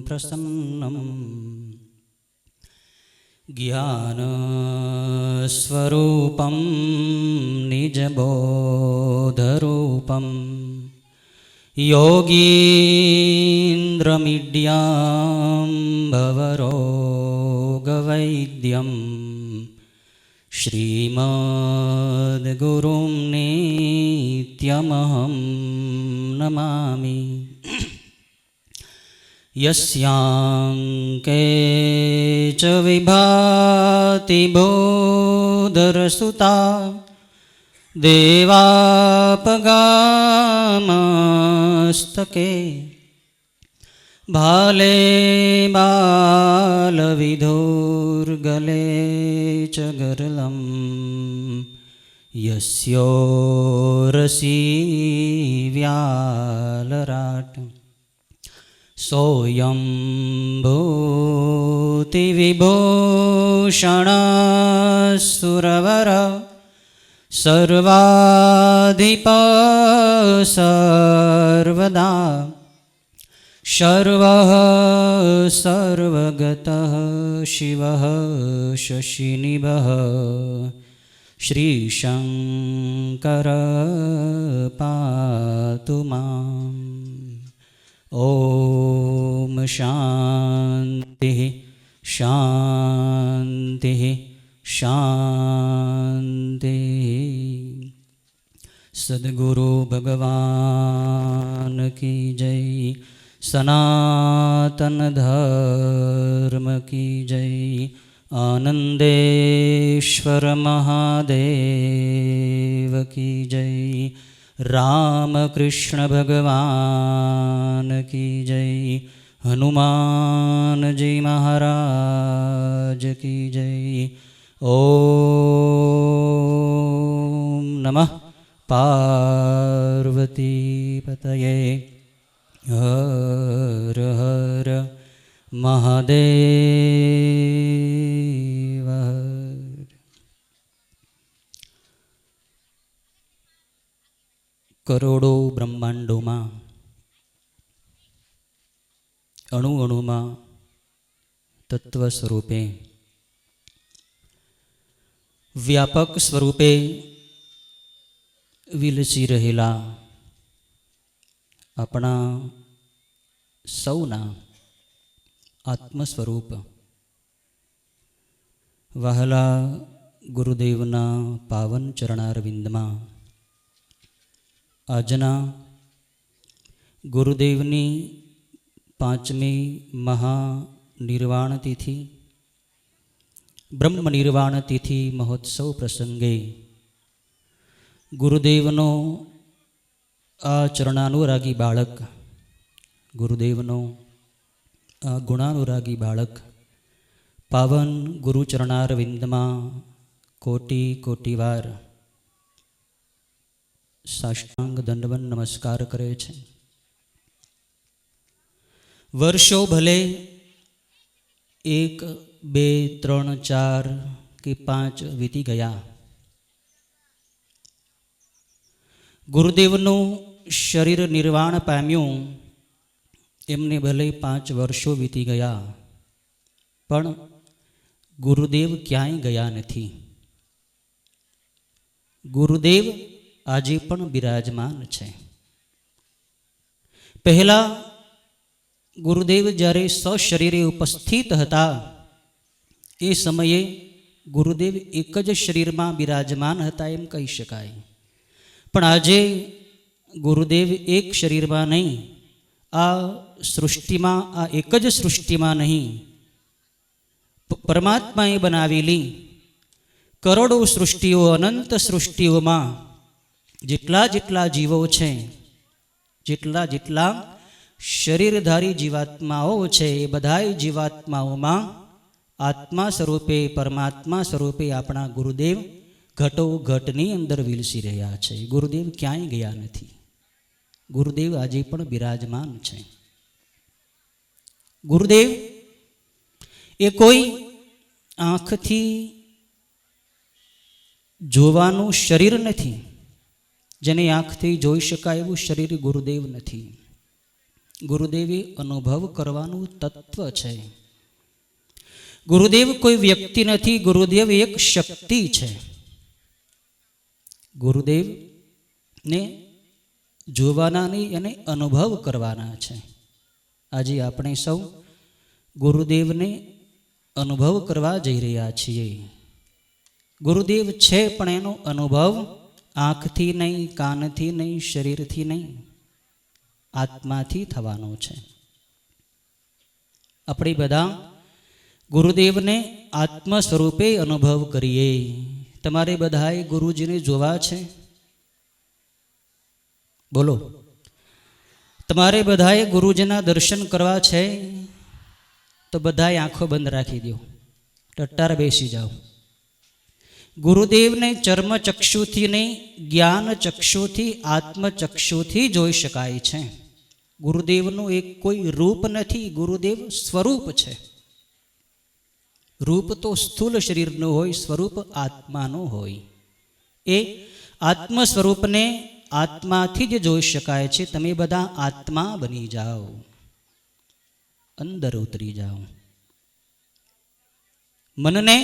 प्रसन्नम् ज्ञानस्वरूपं निजबोधरूपं योगीन्द्रमीड्यां भवरोगवैद्यं श्रीमद्गुरुं नित्यमहं नमामि। यस्यांके च विभाति बोधरसुता देवापगामस्तके भाले बालविधुर्गले च गरलं यस्योरसि व्यालराट सोऽयं भूतिविभूषणसुरवर सर्वाधिप सर्वदा सर्वः सर्वगतः शिवः शशिनिभः श्रीशङ्कर पातु माम्। ओम शांति शांति शांति। सद्गुरु भगवान की जय, सनातन धर्म की जय, आनंदेश्वर महादेव की जय, रामकृष्ण भगवान की जय, हनुमान जी महाराज की जय। ओम नमः पार्वती पतये हर हर महादेव। करोड़ों ब्रह्मांडों में अणु अणु में तत्व स्वरूपे व्यापक स्वरूपे विलसी रहेला अपना सौना आत्म स्वरूप वहला गुरुदेवना पावन चरणारविंद में आजना गुरुदेवनी 5મી महानिर्वाण तिथि ब्रह्म निर्वाण तिथि महोत्सव प्रसंगे गुरुदेवनो आ चरणानुरागी बाळक, गुरुदेवनो आ गुणानुरागी बाळक पावन गुरुचरणारविंद में कोटि कोटि वार साष्टांग दंडवन नमस्कार करे छे। वर्षों भले 1, 2, 3, 4 कि 5 वीती गया। गुरुदेवनु शरीर निर्वाण पाम्यु एमने भले 5 वर्षों वीती गया, पण गुरुदेव क्यांय गया नथी। गुरुदेव આજે પણ બિરાજમાન છે। પહેલા ગુરુદેવ જ્યારે સશરીરે ઉપસ્થિત હતા એ સમયે ગુરુદેવ એક જ શરીરમાં બિરાજમાન હતા એમ કહી શકાય, પણ આજે ગુરુદેવ એક શરીરમાં નહીં, આ સૃષ્ટિમાં, આ એક જ સૃષ્ટિમાં નહીં, પરમાત્માએ બનાવેલી કરોડો સૃષ્ટિઓ, અનંત સૃષ્ટિઓમાં જેટલા જેટલા જીવો છે, જેટલા જેટલા શરીરધારી જીવાત્માઓ છે, એ બધાય જીવાત્માઓમાં આત્મા સ્વરૂપે, પરમાત્મા સ્વરૂપે આપણા ગુરુદેવ ઘટો ઘટની અંદર વિલસી રહ્યા છે। ગુરુદેવ ક્યાંય ગયા નથી, ગુરુદેવ આજે પણ બિરાજમાન છે। ગુરુદેવ એ કોઈ આંખથી જોવાનું શરીર નથી, જેને આંખથી જોઈ શકાય એવું શરીર ગુરુદેવ નથી। ગુરુદેવ એ અનુભવ કરવાનું તત્વ છે. ગુરુદેવ કોઈ વ્યક્તિ નથી, ગુરુદેવ એક શક્તિ છે. ગુરુદેવને જોવાના નહીં, એને અનુભવ કરવાના છે. આજે આપણે સૌ ગુરુદેવને અનુભવ કરવા જઈ રહ્યા છીએ. ગુરુદેવ છે પણ એનો અનુભવ આંખથી નહીં, કાનથી નહીં, શરીરથી નહીં, આત્માથી થવાનો છે. આપણે બધા ગુરુદેવને આત્મ સ્વરૂપે અનુભવ કરીએ. તમારે બધાએ ગુરુજીને જોવા છે? બોલો. તમારે બધાએ ગુરુજીના દર્શન કરવા છે? તો બધાએ આંખો બંધ રાખી દો, ટટ્ટાર બેસી જાઓ. ગુરુદેવને ચર્મચક્ષુથી નહીં, જ્ઞાન ચક્ષુથી, આત્મચક્ષુથી જોઈ શકાય છે. ગુરુદેવનું એક કોઈ રૂપ નથી, ગુરુદેવ સ્વરૂપ છે. રૂપ તો સ્થૂલ શરીરનું હોય, સ્વરૂપ આત્માનું હોય. એ આત્મ સ્વરૂપને આત્માથી જ જોઈ શકાય છે. તમે બધા આત્મા બની જાઓ, અંદર ઉતરી જાઓ. મનને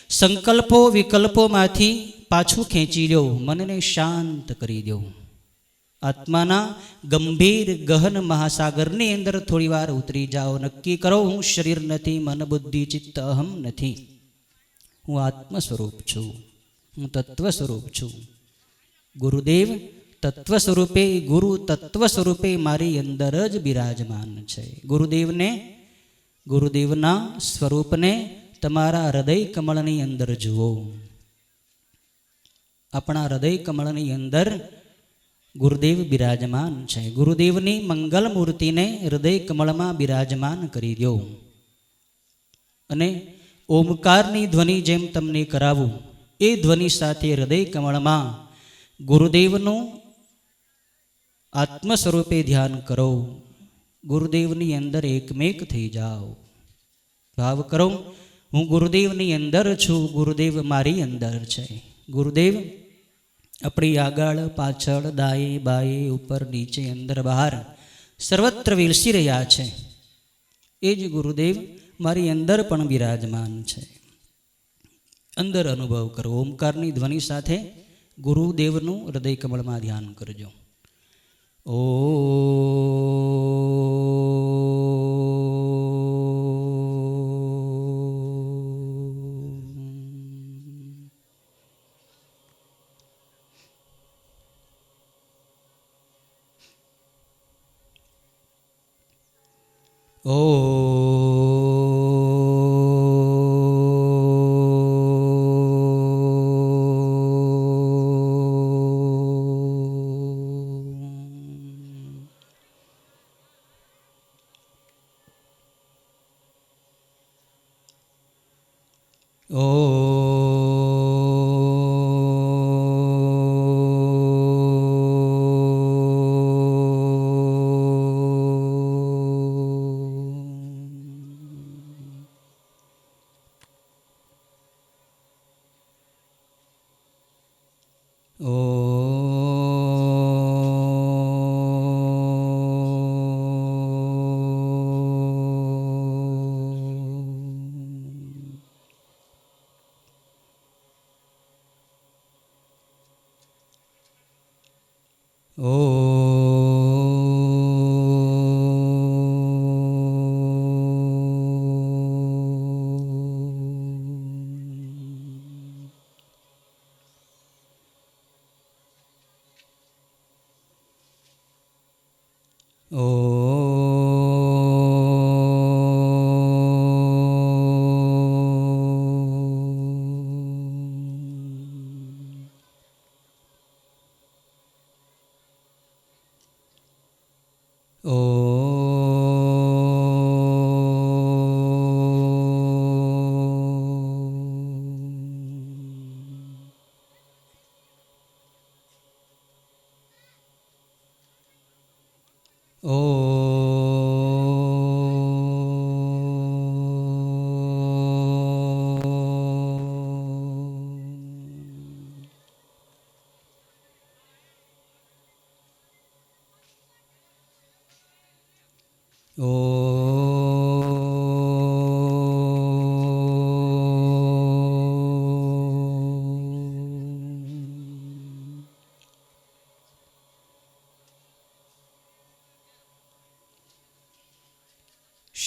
સંકલ્પો વિકલ્પોમાંથી પાછું ખેંચી લો, મનને શાંત કરી દો. આત્માના ગંભીર ગહન મહાસાગરની અંદર થોડી વાર ઉતરી જાઓ. નક્કી કરો, હું શરીર નથી, મન બુદ્ધિ ચિત્ત અહમ નથી, હું આત્મ સ્વરૂપ છું, હું તત્વ સ્વરૂપ છું. ગુરુદેવ તત્વ સ્વરૂપે, ગુરુ તત્વ સ્વરૂપે મારી અંદર જ બિરાજમાન છે. ગુરુદેવના સ્વરૂપને તમારા હૃદય કમળની અંદર જુઓ. આપણા હૃદય કમળની અંદર ગુરુદેવ બિરાજમાન છે. ગુરુદેવની મંગલ મૂર્તિને હૃદય કમળમાં બિરાજમાન કરી દો અને ઓમકારની ધ્વનિ જેમ તમને કરાવું એ ધ્વનિ સાથે હૃદય કમળમાં ગુરુદેવનું આત્મ સ્વરૂપે ધ્યાન કરો. ગુરુદેવની અંદર એકમેક થઈ જાઓ. ભાવ કરો, હું ગુરુદેવની અંદર છું, ગુરુદેવ મારી અંદર છે. ગુરુદેવ આપણી આગળ પાછળ, દાએ બાએ, ઉપર નીચે, અંદર બહાર સર્વત્ર વિલસી રહ્યા છે. એ જ ગુરુદેવ મારી અંદર પણ બિરાજમાન છે. અંદર અનુભવ કરો. ઓમકારની ધ્વનિ સાથે ગુરુદેવનું હૃદય કમળમાં ધ્યાન કરજો. ઓ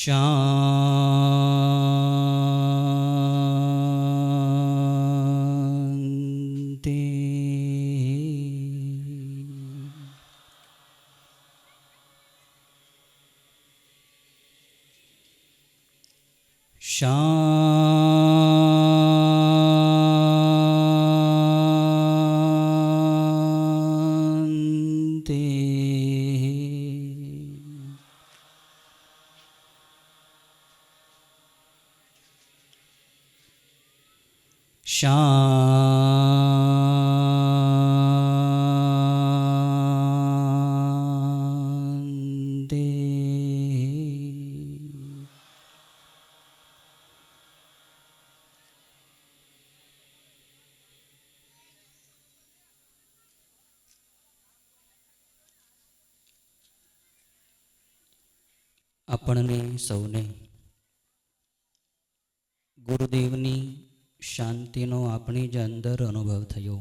શાંતિ. શાંતિ. શાંતિ. આપણને સૌને ગુરુદેવની શાંતિનો આપણી જ અંદર અનુભવ થયો.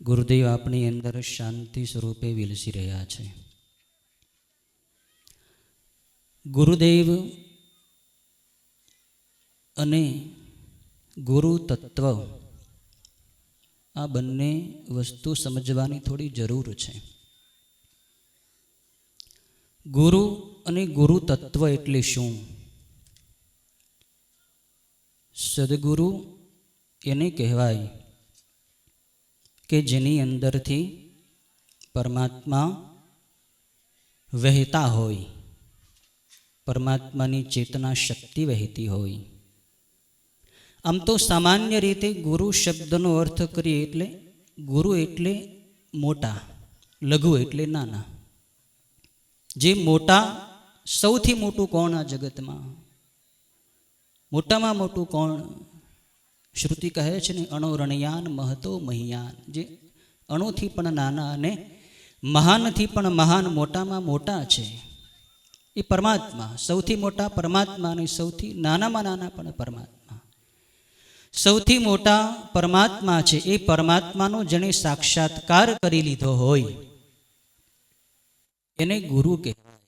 ગુરુદેવ આપણી અંદર શાંતિ સ્વરૂપે વિલસી રહ્યા છે. ગુરુદેવ અને ગુરુ તત્વ આ બંને વસ્તુ સમજવાની થોડી જરૂર છે. ગુરુ અને ગુરુ તત્વ એટલે શું? સદગુરુ એને કહેવાય કે જેની અંદરથી પરમાત્મા વહેતા હોય, પરમાત્માની ચેતના શક્તિ વહેતી હોય. આમ તો સામાન્ય રીતે ગુરુ શબ્દનો અર્થ કરીએ એટલે ગુરુ એટલે મોટા, લઘુ એટલે નાના. જે મોટા, સૌથી મોટું કોણ આ જગતમાં? મોટામાં મોટું કોણ? શ્રુતિ કહે છે ને, અણોરણયાન મહતો મહિયાન. જે અણુથી પણ નાના અને મહાનથી પણ મહાન, મોટામાં મોટા છે એ પરમાત્મા. સૌથી મોટા પરમાત્મા અને સૌથી નાનામાં નાના પણ પરમાત્મા. સૌથી મોટા પરમાત્મા છે. એ પરમાત્માનો જેણે સાક્ષાત્કાર કરી લીધો હોય એને ગુરુ કહેવાય.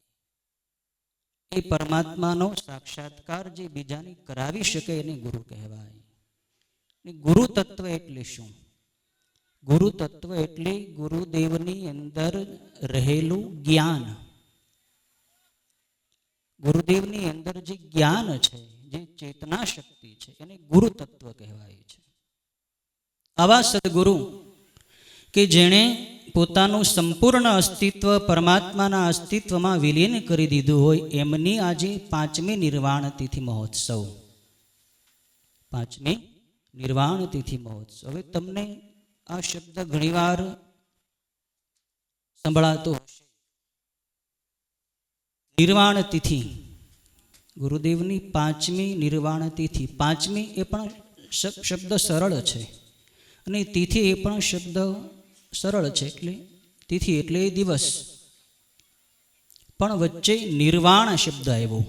એ પરમાત્માનો સાક્ષાત્કાર જે બીજાને કરાવી શકે એને ગુરુ કહેવાય. ગુરુ તત્વ એટલે શું? ગુરુ તત્વ એટલે ગુરુદેવની અંદર રહેલું જ્ઞાન. ગુરુદેવની અંદર જે જ્ઞાન છે, જે ચેતના શક્તિ છે, એને ગુરુ તત્વ કહેવાય છે. આવા સદગુરુ કે જેણે પોતાનું સંપૂર્ણ અસ્તિત્વ પરમાત્માના અસ્તિત્વમાં વિલીન કરી દીધું હોય, એમની આજે 5મી નિર્વાણ તિથિ મહોત્સવ. 5મી નિર્વાણ તિથિ મહોત્સવ. હવે તમને આ શબ્દ ઘણીવાર સંભળાતો હશે. નિર્વાણ તિથિ, ગુરુદેવની 5મી નિર્વાણ તિથિ. 5મી એ પણ શબ્દ સરળ છે અને તિથિ એ પણ શબ્દ સરળ છે. એટલે તિથિ એટલે દિવસ, પણ વચ્ચે નિર્વાણ શબ્દ આવ્યો.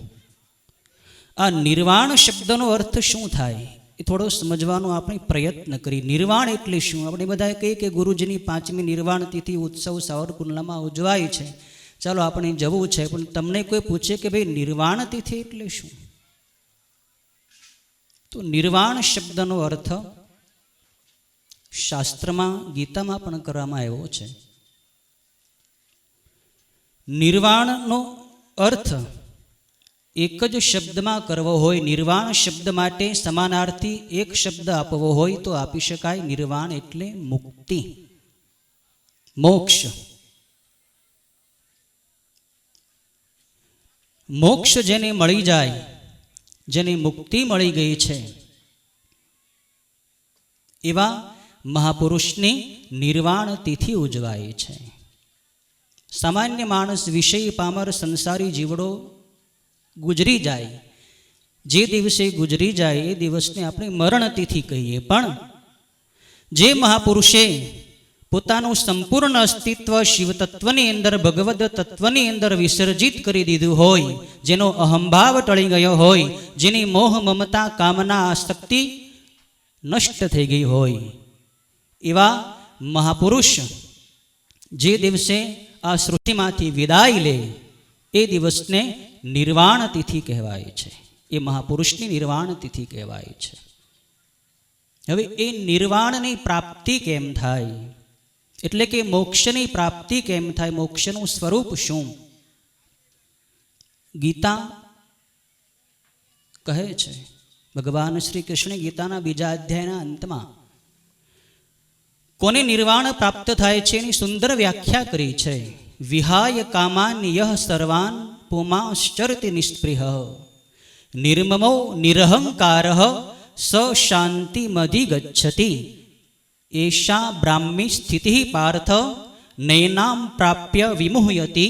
આ નિર્વાણ શબ્દનો અર્થ શું થાય એ થોડો સમજવાનો આપણે પ્રયત્ન કરી. નિર્વાણ એટલે શું? આપણે બધા કહીએ કે ગુરુજીની 5મી નિર્વાણ તિથિ ઉત્સવ સાવરકુંડલામાં ઉજવાય છે, ચાલો આપણે જવું છે. પણ તમને કોઈ પૂછે કે ભાઈ નિર્વાણ તિથિ એટલે શું? તો નિર્વાણ શબ્દનો અર્થ શાસ્ત્રમાં, ગીતામાં પણ કરવામાં આવ્યો છે. નિર્વાણનો અર્થ એક જ શબ્દમાં કરવો હોય, નિર્વાણ શબ્દ માટે સમાનાર્થી એક શબ્દ આપવો હોય તો આપી શકાય. નિર્વાણ એટલે મુક્તિ, મોક્ષ. મોક્ષ જેને મળી જાય, જેને મુક્તિ મળી ગઈ છે, એવા મહાપુરુષની નિર્વાણ તિથિ ઉજવાય છે. સામાન્ય માણસ, વિષય પામર, સંસારી જીવડો ગુજરી જાય, જે દિવસે ગુજરી જાય એ દિવસને આપણે મરણ તિથિ કહીએ. પણ જે મહાપુરુષે પોતાનું સંપૂર્ણ અસ્તિત્વ શિવ તત્વની અંદર, ભગવદ તત્વની અંદર વિસર્જિત કરી દીધું હોય, જેનો અહંભાવ ટળી ગયો હોય, જેની મોહ મમતા કામના આસક્તિ નષ્ટ થઈ ગઈ હોય, એવા મહાપુરુષ જે દિવસે આ સૃષ્ટિમાંથી વિદાય લે એ દિવસને નિર્વાણ તિથિ કહેવાય છે. એ મહાપુરુષની નિર્વાણ તિથિ કહેવાય છે. હવે એ નિર્વાણની પ્રાપ્તિ કેમ થાય, એટલે કે મોક્ષની પ્રાપ્તિ કેમ થાય, મોક્ષનું સ્વરૂપ શું? ગીતા કહે છે, ભગવાન શ્રી કૃષ્ણ ગીતાના 2જા અધ્યાયના અંતમાં કોને નિર્વાણ પ્રાપ્ત થાય છે એની સુંદર વ્યાખ્યા કરી છે. વિહાય કામાન યહ સર્વાન પુમાશ્ચરતિ નિસ્પૃહ નિર્મમો નિરહંકાર સ શાંતિમધિગચ્છતિ એષા બ્રાહ્મી સ્થિતિ પાર્થ નૈનામ પ્રાપ્ય વિમુહ્યતિ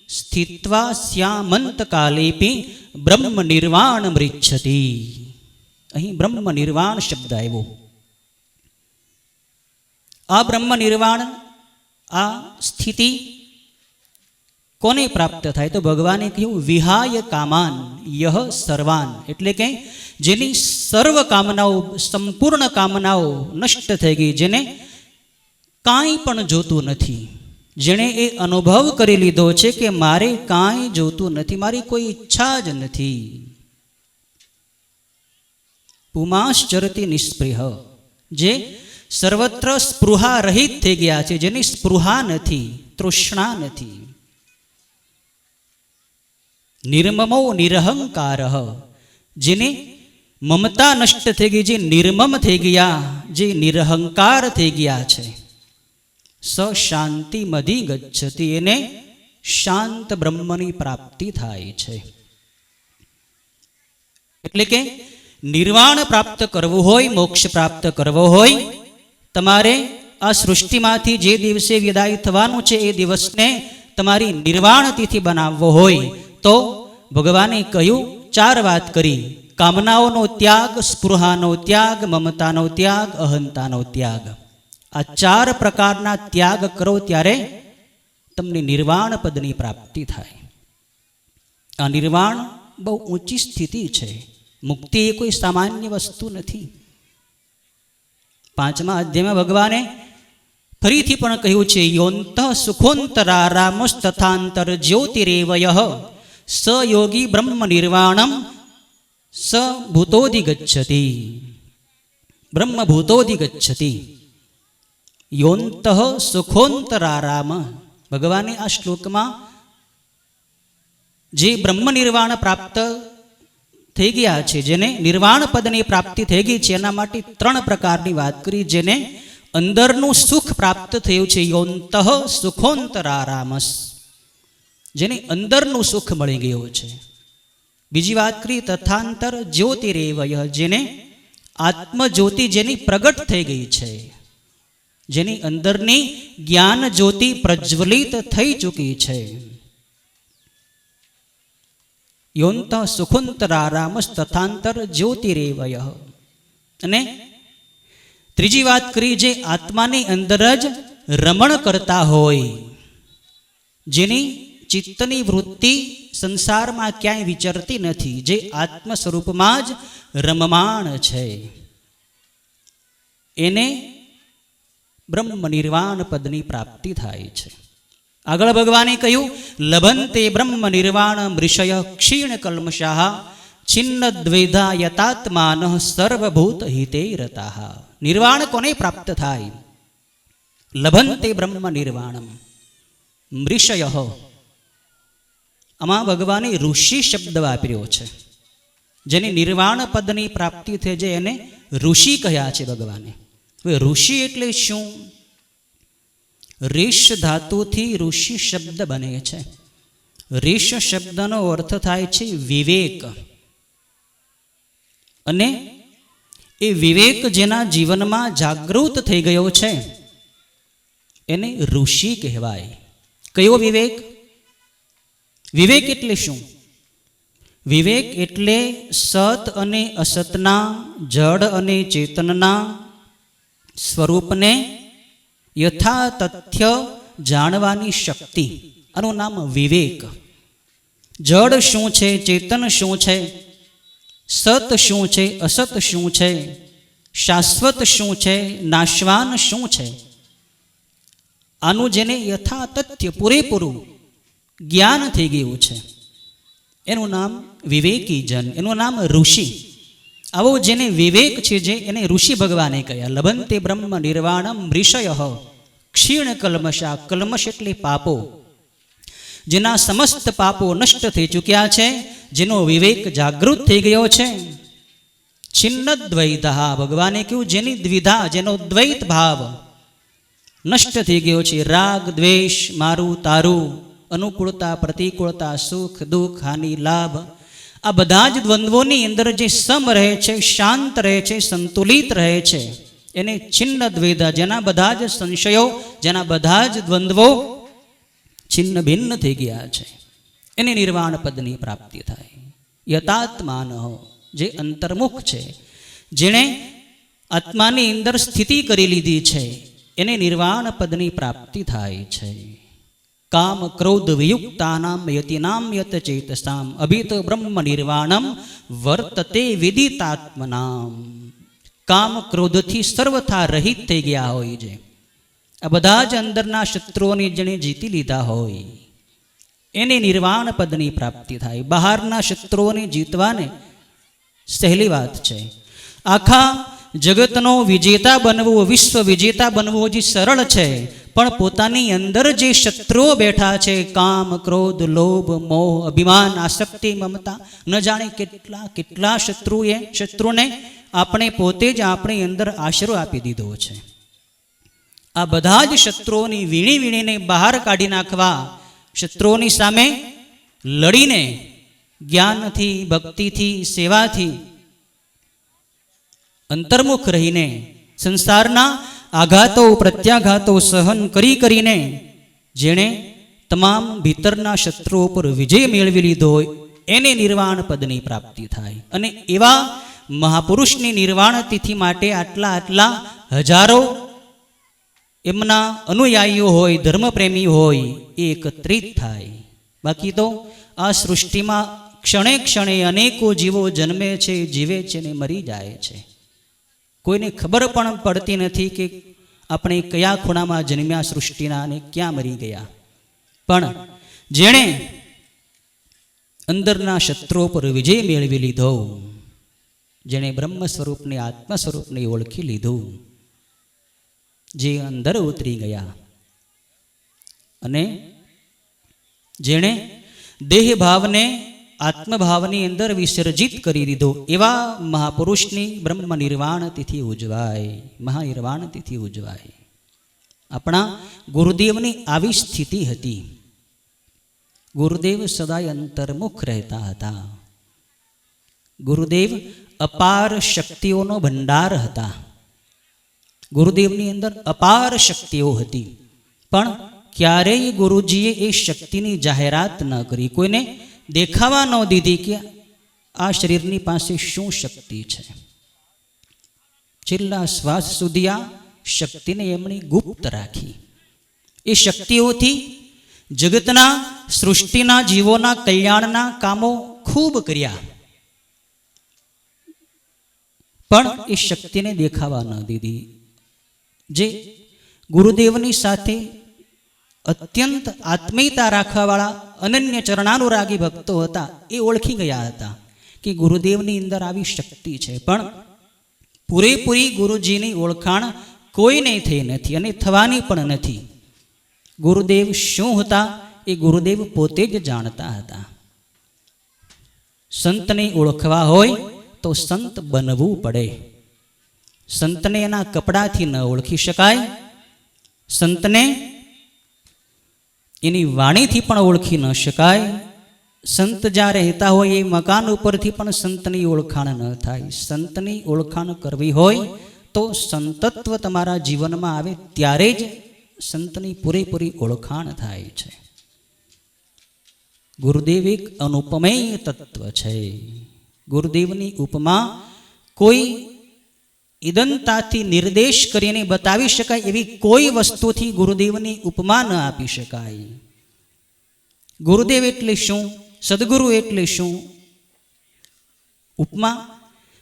સ્થિત્વા સ્યામંતકાલેપી બ્રહ્મ નિર્વાણ મૃચ્છતિ. અહીં બ્રહ્મ નિર્વાણ શબ્દ આવ્યો. આ બ્રહ્મ નિર્વાણ, આ સ્થિતિ કોને પ્રાપ્ત થાય? તો ભગવાને કહ્યું વિહાય કામાન યહ સર્વાન, એટલે કે જેની સર્વ કામનાઓ, સંપૂર્ણ કામનાઓ નષ્ટ થઈ ગઈ, જેને કાંઈ પણ જોતું નથી, જેણે એ અનુભવ કરી લીધો છે કે મારે કાંઈ જોતું નથી, મારી કોઈ ઈચ્છા જ નથી. પુમાશ્ચરતિ નિસ્પૃહ, જે સર્વત્ર સ્પૃહા રહિત થઈ ગયા છે, જેની સ્પૃહા નથી, તૃષ્ણા નથી. નિર્મમો નિરહંકાર, જેને મમતા નષ્ટ થઈ ગઈ, જે નિર્મમ થઈ ગયા, જે નિરહંકાર થઈ ગયા છે. સ શાંતિમધિ ગચ્છતિ, એને શાંત બ્રહ્મની પ્રાપ્તિ થાય છે. એટલે કે નિર્વાણ પ્રાપ્ત કરવું હોય, મોક્ષ પ્રાપ્ત કરવો હોય, તમારે આ સૃષ્ટિમાંથી જે દિવસે વિદાય થવાનું છે એ દિવસને તમારી નિર્વાણ તિથિ બનાવવો હોય તો ભગવાને કહ્યું, 4 વાત કરી. કામનાઓનો ત્યાગ, સ્પૃહાનો ત્યાગ, મમતાનો ત્યાગ, અહંતાનો ત્યાગ. આ 4 પ્રકારના ત્યાગ કરો ત્યારે તમને નિર્વાણ પદની પ્રાપ્તિ થાય. આ નિર્વાણ બહુ ઊંચી સ્થિતિ છે. મુક્તિ એ કોઈ સામાન્ય વસ્તુ નથી. 5મા અધ્યાયમાં ભગવાને ફરીથી પણ કહ્યું છે, યોંત સુખોંતરારામસ્તથાંતર જ્યોતિરેવયઃ સ યોગી બ્રહ્મ નિર્વાણમ સ ભૂતોધિગચ્છતિ. બ્રહ્મભૂતોધિગચ્છતિ. યોંત સુખોંતરારામ, ભગવાને આ શ્લોકમાં જે બ્રહ્મ નિર્વાણ પ્રાપ્ત થઈ ગયા છે, જેને નિર્વાણ પદની પ્રાપ્તિ થઈ ગઈ છે, એના માટે 3 પ્રકારની વાત કરી. જેને અંદરનું સુખ પ્રાપ્ત થયું છે, યોંત સુખોંતરારામસ, જેને અંદરનું સુખ મળી ગયું છે. બીજી વાત કરી તથાંતર જ્યોતિરેવય, જેને આત્મજ્યોતિ જેની પ્રગટ થઈ ગઈ છે, જેની અંદરની જ્ઞાન જ્યોતિ પ્રજ્વલિત થઈ ચૂકી છે. યોંત સુખોંતરારામસ તથાંતર જ્યોતિરેવય. અને ત્રીજી વાત કરી, જે આત્માની અંદર જ રમણ કરતા હોય, જેની ચિત્તની વૃત્તિ સંસારમાં ક્યાંય વિચરતી નથી, જે આત્મ સ્વરૂપમાં જ રમમાણ છે, એને બ્રહ્મ નિર્વાણ પદની પ્રાપ્તિ થાય છે. આગળ ભગવાને કહ્યું, લભંતે બ્રહ્મ નિર્વાણ મૃષય ક્ષીણ કલ્મષાઃ છિન્ન દ્વૈધા યતાત્માન સર્વભૂત હિતે રતાઃ. નિર્વાણ કોને પ્રાપ્ત થાય? લભંતે બ્રહ્મ નિર્વાણમ મૃષય. આમાં ભગવાને ઋષિ શબ્દ વાપર્યો છે. જેની નિર્વાણ પદની પ્રાપ્તિ થઈ જાય એને ઋષિ કહ્યા છે ભગવાને. હવે ઋષિ એટલે શું? ઋષ ધાતુથી ઋષિ શબ્દ બને છે. ઋષ શબ્દનો અર્થ થાય છે વિવેક. અને એ વિવેક જેના જીવનમાં જાગૃત થઈ ગયો છે એને ઋષિ કહેવાય. કયો વિવેક? વિવેક એટલે શું? વિવેક એટલે સત અને અસતના, જડ અને ચેતનના સ્વરૂપને યથા તથ્ય જાણવાની શક્તિ. આનું નામ વિવેક. જડ શું છે, ચેતન શું છે, સત શું છે, અસત શું છે, શાશ્વત શું છે, નાશવાન શું છે, આનું જેને યથા તથ્ય પૂરેપૂરું જ્ઞાન થઈ ગયું છે એનું નામ વિવેકી જન, એનું નામ ઋષિ. આવો જેને વિવેક છે, જે એને ઋષિ ભગવાને કહ્યા. લભંતે બ્રહ્મ નિર્વાણમ ઋષય ક્ષીણ કલ્મષા. કલ્મશ એટલે પાપો, જેના સમસ્ત પાપો નષ્ટ થઈ ચૂક્યા છે, જેનો વિવેક જાગૃત થઈ ગયો છે. છિન્ન દ્વૈતા, ભગવાને કહ્યું જેની દ્વિધા, જેનો દ્વૈત ભાવ નષ્ટ થઈ ગયો છે. રાગ દ્વેષ, મારું તારું, અનુકૂળતા પ્રતિકૂળતા, સુખ દુઃખ, હાનિ લાભ, આ બધા જ દ્વંદ્વોની અંદર જે સમ રહે છે, શાંત રહે છે, સંતુલિત રહે છે, એને છિન્ન દ્વૈતા, જેના બધા જ સંશયો, જેના બધા જ દ્વંદ્વો છિન્ન ભિન્ન થઈ ગયા છે, એને નિર્વાણ પદની પ્રાપ્તિ થાય. યતાત્માન, જે અંતર્મુખ છે, જેણે આત્માની અંદર સ્થિતિ કરી લીધી છે, એને નિર્વાણ પદની પ્રાપ્તિ થાય છે. કામ ક્રોધ વિયુક્તાનામ યતિનામ યત ચેતસામ અભિત બ્રહ્મ નિર્વાણમ વર્તતે વિદિતાત્મનામ. કામ ક્રોધથી સર્વથા રહિત થઈ ગયા હોય છે, આ બધા જ અંદરના શત્રુઓને જેણે જીતી લીધા હોય, એને નિર્વાણ પદની પ્રાપ્તિ થાય. બહારના શત્રુઓને જીતવાને સહેલી વાત છે. આખા જગતનો વિજેતા બનવું, વિશ્વ વિજેતા બનવું જે સરળ છે, પણ પોતાની અંદર જે શત્રુઓ બેઠા છે, કામ ક્રોધ લોભ મોહ અભિમાન આસક્તિ મમતા, ન જાણે કેટલા કેટલા શત્રુને આપણે પોતે જ આપણી અંદર આશરો આપી દીધો છે. આ બધા જ શત્રુઓની વીણી વીણીને બહાર કાઢી નાખવા, શત્રુઓની સામે લડીને જ્ઞાનથી, ભક્તિથી, સેવાથી અંતર્મુખ રહીને સંસારના આઘાતો પ્રત્યાઘાતો સહન કરીને જેણે તમામ ભીતરના શત્રુઓ પર વિજય મેળવી લીધો હોય, એને નિર્વાણ પદની પ્રાપ્તિ થાય. અને એવા મહાપુરુષની નિર્વાણ તિથિ માટે આટલા હજારો એમના અનુયાયીઓ હોય, ધર્મપ્રેમી હોય, એ એકત્રિત થાય. બાકી તો આ સૃષ્ટિમાં ક્ષણે ક્ષણે અનેકો જીવો જન્મે છે, જીવે છે ને મરી જાય છે. કોઈને ખબર પણ પડતી નથી કે આપણે કયા ખૂણામાં જન્મ્યા સૃષ્ટિના અને ક્યાં મરી ગયા. પણ જેણે અંદરના શત્રુઓ પર વિજય મેળવી લીધો, જેણે બ્રહ્મ સ્વરૂપને આત્મા સ્વરૂપને ઓળખી લીધું, જે અંદર ઉતરી ગયા અને જેણે દેહ ભાવને આત્મભાવની અંદર વિસર્જિત કરી દીધો, એવા મહાપુરુષની બ્રહ્મ નિર્વાણ તિથિ ઉજવાય, મહાનિર્વાણ તિથિ ઉજવાય. આપણા ગુરુદેવની આવી સ્થિતિ હતી. ગુરુદેવ સદાય અંતર્મુખ રહેતા હતા. ગુરુદેવ અપાર શક્તિઓનો ભંડાર હતા. ગુરુદેવની અંદર અપાર શક્તિઓ હતી, પણ ક્યારેય ગુરુજીએ એ શક્તિની જાહેરાત ન કરી, કોઈને દેખાવા ન દીધી કે આ શરીરની પાસે શું શક્તિ છે. છેલ્લા શ્વાસ સુધી આ શક્તિને એમણે ગુપ્ત રાખી. એ શક્તિઓથી જગતના સૃષ્ટિના જીવોના કલ્યાણના કામો ખૂબ કર્યા, પણ એ શક્તિને દેખાવા ન દીધી. જે ગુરુદેવની સાથે અત્યંત આત્મીયતા રાખવાવાળા અનન્ય ચરણાનુરાગી ભક્તો હતા, એ ઓળખી ગયા હતા કે ગુરુદેવની અંદર આવી શક્તિ છે, પણ પૂરેપૂરી ગુરુજીની ઓળખાણ કોઈને થઈ નથી અને થવાની પણ નથી. ગુરુદેવ શું હતા એ ગુરુદેવ પોતે જ જાણતા હતા. સંતને ઓળખવા હોય તો સંત બનવું પડે. સંતને એના કપડાથી ન ઓળખી શકાય, સંતને એની વાણીથી પણ ઓળખી ન શકાય. સંત જ્યાં રહેતા હોય એ મકાન ઉપરથી પણ સંતની ઓળખાણ ન થાય. સંતની ઓળખાણ કરવી હોય તો સંતત્વ તમારા જીવનમાં આવે ત્યારે જ સંતની પૂરેપૂરી ઓળખાણ થાય છે. ગુરુદેવ એક અનુપમેય તત્વ છે. ગુરુદેવની ઉપમા કોઈ ઇદંતાથી નિર્દેશ કરીને બતાવી શકાય એવી કોઈ વસ્તુથી ગુરુદેવની ઉપમા ન આપી શકાય. ગુરુદેવ એટલે શું, સદગુરુ એટલે શું? ઉપમા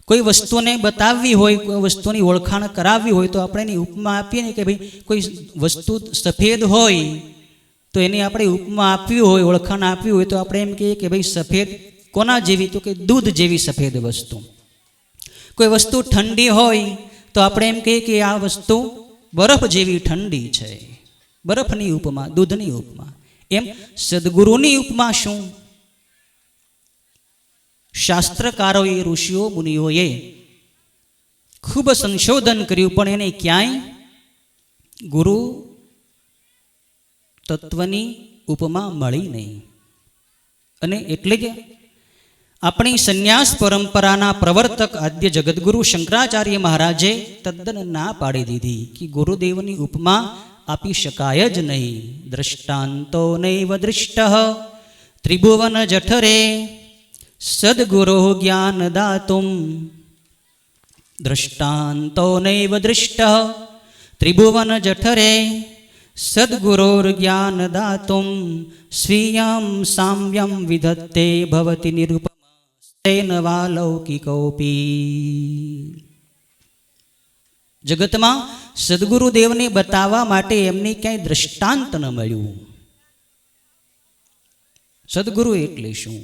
કોઈ વસ્તુને બતાવવી હોય, કોઈ વસ્તુની ઓળખાણ કરાવવી હોય તો આપણે એની ઉપમા આપીએ ને કે ભાઈ કોઈ વસ્તુ સફેદ હોય તો એની આપણે ઉપમા આપવી હોય, ઓળખાણ આપવી હોય તો આપણે એમ કહીએ કે ભાઈ સફેદ કોના જેવી? તો કે દૂધ જેવી સફેદ વસ્તુ. કોઈ વસ્તુ ઠંડી હોય તો આપણે એમ કહીએ કે આ વસ્તુ બરફ જેવી ઠંડી છે. બરફની ઉપમા, દૂધની ઉપમા. એમ સદગુરુની ઉપમા શું? શાસ્ત્રકારોએ, ઋષિઓ, મુનિઓએ ખૂબ સંશોધન કર્યું, પણ એને ક્યાંય ગુરુ તત્વની ઉપમા મળી નહીં. અને એટલે જ આપણી સંન્યાસ પરંપરાના પ્રવર્તક આદ્ય જગદગુરુ શંકરાચાર્ય મહારાજે તદ્દન ના પાડી દીધી કે ગુરુદેવની ઉપમા આપી શકાય જ નહીં. દ્રષ્ટાંતો નૈવ દૃષ્ટ ત્રિભુવન જઠરે સદગુરો જ્ઞાન દાતુમ. દ્રષ્ટાંતો નૈવ દૃષ્ટ ત્રિભુવન જઠરે સદગુરોર જ્ઞાન દાતુમ. સ્વીયં સામ્યમ વિધત્તે ભવતિ નિરૂપમસ્તેન વાલૌકિકોપી. જગતમાં સદગુરુદેવને બતાવવા માટે એમને ક્યાંય દ્રષ્ટાંત ન મળ્યું. સદગુરુ એટલે શું?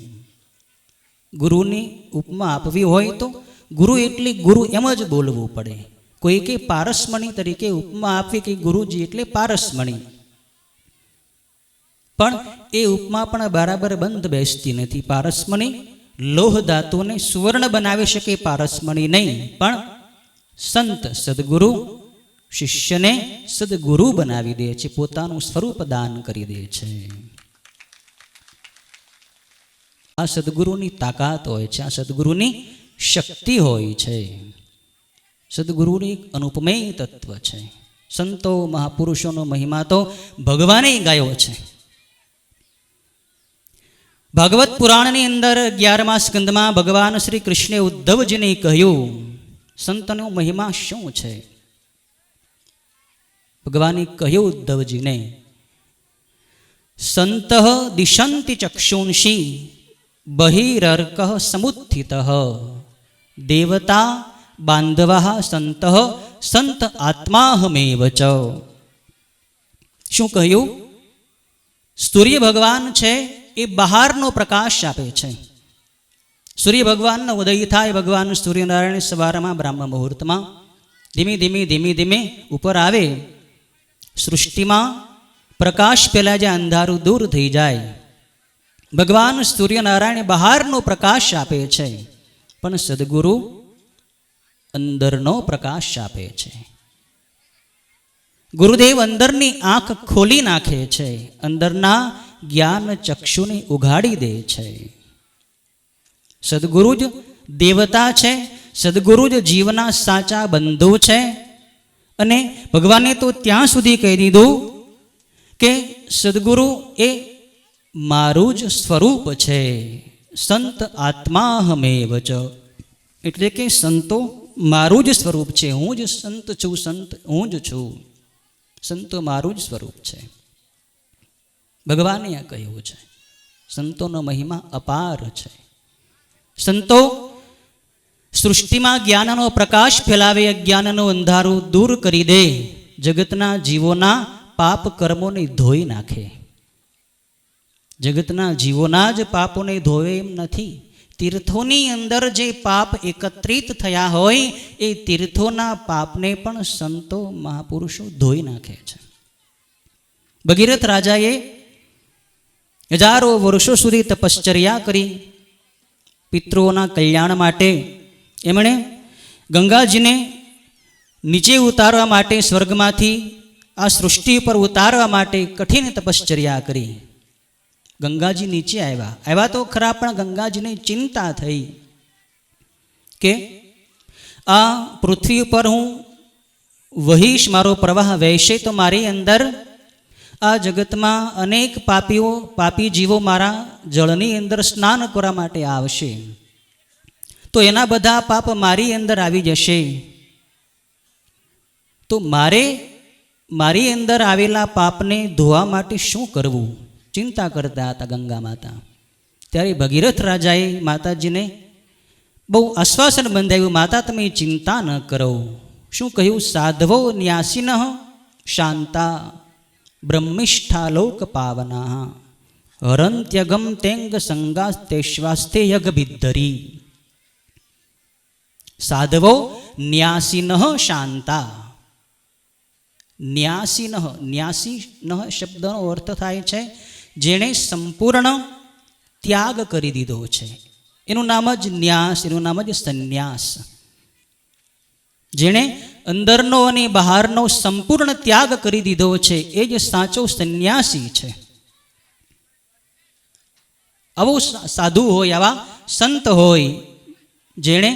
ગુરુની ઉપમા આપવી હોય તો ગુરુ એટલે ગુરુ એમ જ બોલવું પડે. કોઈ કે પારસમણી તરીકે ઉપમા આપવી કે ગુરુજી એટલે પારસમણી, પણ એ ઉપમા પણ બરાબર બંધ બેસતી નથી. પારસમણી લોહ ધાતુને સુવર્ણ બનાવી શકે, પારસમણી નહીં. પણ સંત સદગુરુ શિષ્યને સદગુરુ બનાવી દે છે, પોતાનું સ્વરૂપ દાન કરી દે છે. આ સદગુરુની તાકાત હોય છે, આ સદગુરુની શક્તિ હોય છે. સદગુરુની એક અનુપમેય તત્વ છે. સંતો મહાપુરુષોનો મહિમા તો ભગવાને ગાયો છે. ભાગવત પુરાણની અંદર 11મા સ્કંદમાં ભગવાન શ્રી કૃષ્ણે ઉદ્ધવજીને કહ્યું, સંતનો મહિમા શું છે? ભગવાને કહ્યું ઉદ્ધવજીને, સંત દિશંતિ ચક્ષુંષી બહિરર્ક સમુત્થિત દેવતા બાંધવા સંત સંત આત્માહમેવ ચ. શું કહ્યું? સૂર્ય ભગવાન છે એ બહારનો પ્રકાશ આપે છે. સૂર્ય ભગવાનનો ઉદય થાય, ભગવાન સૂર્યનારાયણ સવારમાં બ્રાહ્મ મુહૂર્તમાં ધીમે ધીમે ધીમે ધીમે ઉપર આવે. સૃષ્ટિમાં પ્રકાશ પહેલા જે અંધારું દૂર થઈ જાય. ભગવાન સૂર્યનારાયણ બહારનો પ્રકાશ આપે છે, પણ સદગુરુ અંદરનો પ્રકાશ આપે છે. ગુરુદેવ અંદરની આંખ ખોલી નાખે છે, અંદરના જ્ઞાન ચક્ષુને ઉઘાડી દે છે. સદગુરુ જ દેવતા છે, સદગુરુ જ જીવના સાચા બંધુ છે. અને ભગવાને તો ત્યાં સુધી કહી દીધું કે સદગુરુ એ મારું જ સ્વરૂપ છે. સંત આત્માહમેવ ચ, એટલે કે સંતો મારું જ સ્વરૂપ છે. હું જ સંત છું, સંત હું જ છું. સંતો મારું જ સ્વરૂપ છે. ભગવાને આ કહ્યું છે. સંતોનો મહિમા અપાર છે. સંતો સૃષ્ટિમાં જ્ઞાનનો પ્રકાશ ફેલાવે, અજ્ઞાનનું અંધારું દૂર કરી દે, જગતના જીવોના પાપ કર્મોને ધોઈ નાખે. જગતના જીવોના જ પાપોને ધોવે એમ નથી. તીર્થોની અંદર જે પાપ એકત્રિત થયા હોય એ તીર્થોના પાપને પણ સંતો મહાપુરુષો ધોઈ નાખે છે. ભગીરથ રાજાએ હજારો વર્ષો સુધી તપશ્ચર્યા કરી પિતૃઓના કલ્યાણ માટે. એમણે ગંગાજીને નીચે ઉતારવા માટે, સ્વર્ગમાંથી આ સૃષ્ટિ પર ઉતારવા માટે કઠિન તપશ્ચર્યા કરી. ગંગાજી નીચે આવ્યા તો ખરા, પણ ગંગાજીને ચિંતા થઈ કે આ પૃથ્વી ઉપર હું વહીશ, મારો પ્રવાહ વહેશે તો મારી અંદર આ જગતમાં અનેક પાપી જીવો મારા જળની અંદર સ્નાન કરવા માટે આવશે, તો એના બધા પાપ મારી અંદર આવી જશે. તો મારી અંદર આવેલા પાપને ધોવા માટે શું કરવું? ચિંતા કરતા હતા ગંગા માતા. ત્યારે ભગીરથ રાજાએ માતાજીને બહુ આશ્વાસન બંધાવ્યું, માતા તમે ચિંતા ન કરો. શું કહ્યું? સાધવો ન્યાસિનઃ શાંતા બ્રહ્મિષ્ઠા લોક પાવના. હરંત્યગમ તેંગ સંગાસ્તે શ્વાસ્તે યગ બિદ્ધરી. સાધવો ન્યાસીન શાંતા. ન્યાસીન, ન્યાસીન શબ્દનો અર્થ થાય છે જેણે સંપૂર્ણ ત્યાગ કરી દીધો છે, એનું નામ જ ન્યાસ, એનું નામ જ સંન્યાસ. જેણે અંદરનો અને બહારનો સંપૂર્ણ ત્યાગ કરી દીધો છે એ જ સાચો સંન્યાસી છે. આવો સાધુ હોય, આવા સંત હોય જેણે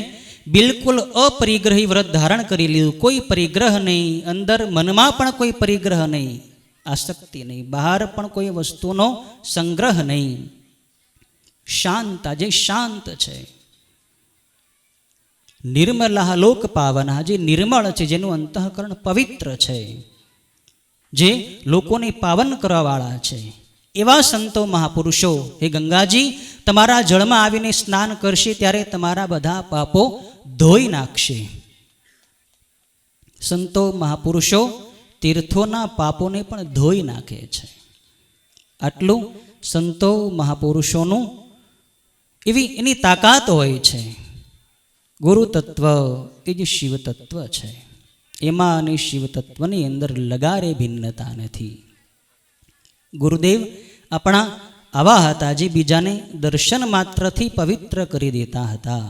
બિલકુલ અપરિગ્રહી વ્રત ધારણ કરી લીધું. કોઈ પરિગ્રહ નહીં, અંદર મનમાં પણ કોઈ પરિગ્રહ નહીં, આસક્તિ નહીં, બહાર પણ કોઈ વસ્તુનો સંગ્રહ નહીં. શાંત, જે શાંત છે. નિર્મલા લોક પાવના, જે નિર્મળ છે, જેનું અંતઃકરણ પવિત્ર છે, જે લોકોને પાવન કરવાવાળા છે, એવા સંતો મહાપુરુષો, હે ગંગાજી તમારા જળમાં આવીને સ્નાન કરશે ત્યારે તમારા બધા પાપો ધોઈ નાખશે. સંતો મહાપુરુષો તીર્થોના પાપોને પણ ધોઈ નાખે છે. આટલું સંતો મહાપુરુષોનું એની તાકાત હોય છે. ગુરુ તત્વ એ જ શિવ તત્વ છે. એમાં અને શિવ તત્વની અંદર લગારે ભિન્નતા નથી. ગુરુદેવ આપણા આવા હતા જે બીજાને દર્શન માત્રથી પવિત્ર કરી દેતા હતા.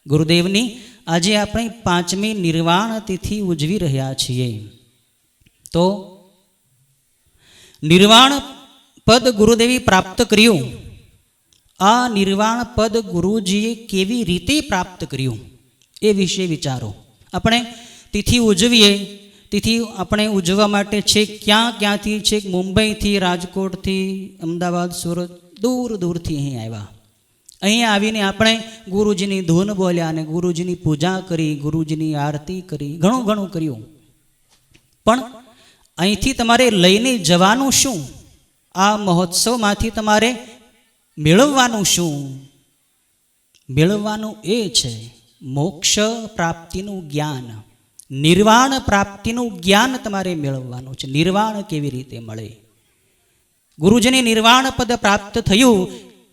ગુરુદેવની આજે આપણે 5મી નિર્વાણ તિથિ ઉજવી રહ્યા છીએ. તો નિર્વાણ પદ ગુરુદેવી પ્રાપ્ત કર્યું. આ નિર્વાણ પદ ગુરુજીએ કેવી રીતે પ્રાપ્ત કર્યું એ વિશે વિચારો. આપણે તિથિ ઉજવીએ, તિથિ આપણે ઉજવવા માટે છેક ક્યાંથી, છેક મુંબઈથી, રાજકોટથી, અમદાવાદ, સુરત, દૂર દૂરથી અહીં આવ્યા. અહીં આવીને આપણે ગુરુજીની ધૂન બોલ્યા અને ગુરુજીની પૂજા કરી, ગુરુજીની આરતી કરી, ઘણું ઘણું કર્યું. પણ અહીંથી તમારે લઈને જવાનું શું? આ મહોત્સવમાંથી તમારે મેળવવાનું શું? મેળવવાનું એ છે મોક્ષ પ્રાપ્તિનું જ્ઞાન, નિર્વાણ પ્રાપ્તિનું જ્ઞાન તમારે મેળવવાનું છે. નિર્વાણ કેવી રીતે મળે? ગુરુજીને નિર્વાણ પદ પ્રાપ્ત થયું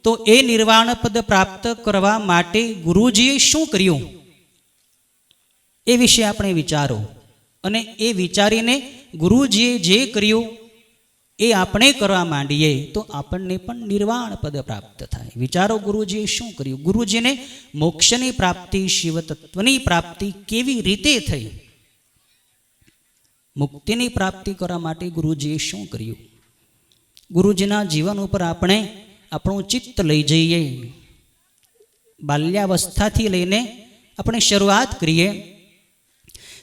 તો એ નિર્વાણ પદ પ્રાપ્ત કરવા માટે ગુરુજીએ શું કર્યું એ વિશે આપણે વિચારો. અને એ વિચારીને ગુરુજીએ જે કર્યું એ આપણે કરવા માંડીએ તો આપણને પણ નિર્વાણ પદ પ્રાપ્ત થાય. વિચારો ગુરુજીએ શું કર્યું? ગુરુજીને મોક્ષની પ્રાપ્તિ, શિવ તત્વની પ્રાપ્તિ કેવી રીતે થઈ? મુક્તિની પ્રાપ્તિ કરવા માટે ગુરુજીએ શું કર્યું? ગુરુજીના જીવન ઉપર આપણે આપણું ચિત્ત લઈ જઈએ. બાલ્યાવસ્થાથી લઈને આપણે શરૂઆત કરીએ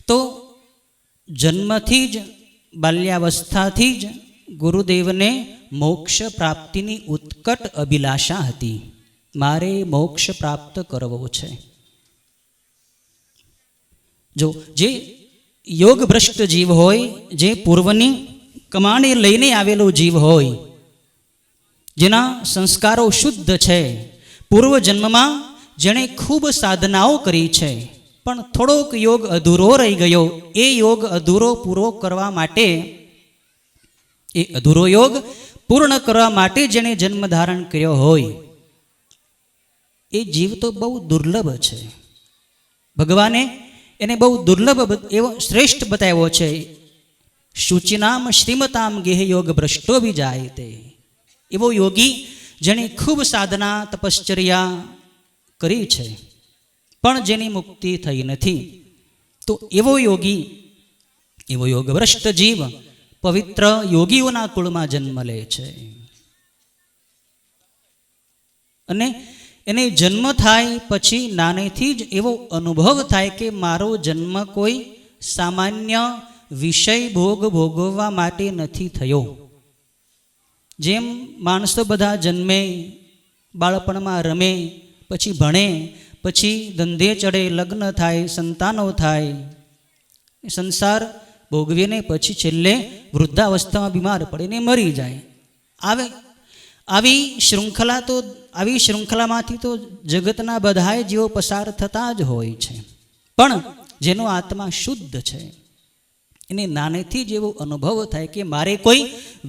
તો જન્મથી જ, બાલ્યાવસ્થાથી જ ગુરુદેવને મોક્ષ પ્રાપ્તિની ઉત્કટ અભિલાષા હતી. મારે મોક્ષ પ્રાપ્ત કરવો છે. જો જે યોગ ભ્રષ્ટ જીવ હોય, જે પૂર્વની કમાણી લઈને આવેલો જીવ હોય, જેના સંસ્કારો શુદ્ધ છે, પૂર્વ જન્મમાં જેણે ખૂબ સાધનાઓ કરી છે પણ થોડોક યોગ અધૂરો રહી ગયો, એ યોગ અધૂરો પૂરો કરવા માટે, એ અધૂરો યોગ પૂર્ણ કરવા માટે જેણે જન્મ ધારણ કર્યો હોય એ જીવ તો બહુ દુર્લભ છે. ભગવાને એને બહુ દુર્લભ એવો શ્રેષ્ઠ બતાવ્યો છે. શુચિનામ શ્રીમતામ ગેહ યોગ ભ્રષ્ટો બી જાય તે. એવો યોગી જેણે ખૂબ સાધના તપશ્ચર્યા કરી છે પણ જેની મુક્તિ થઈ નથી, તો એવો યોગી, એવો યોગ ભ્રષ્ટ જીવ પવિત્ર યોગીઓના કુળમાં જન્મ લે છે. અને એને જન્મ થાય પછી નાનેથી જ એવો અનુભવ થાય કે મારો જન્મ કોઈ સામાન્ય વિષય ભોગ ભોગવવા માટે નથી થયો. જેમ માણસો બધા જન્મે, બાળપણમાં રમે, પછી ભણે, પછી ધંધે ચડે, લગ્ન થાય, સંતાનો થાય, સંસાર ભોગવીને પછી છેલ્લે વૃદ્ધાવસ્થામાં બીમાર પડીને મરી જાય. આવી શૃંખલામાંથી તો જગતના બધાય જીવો પસાર થતા જ હોય છે. પણ જેનો આત્મા શુદ્ધ છે, એને નાનેથી જ એવો અનુભવ થાય કે મારે કોઈ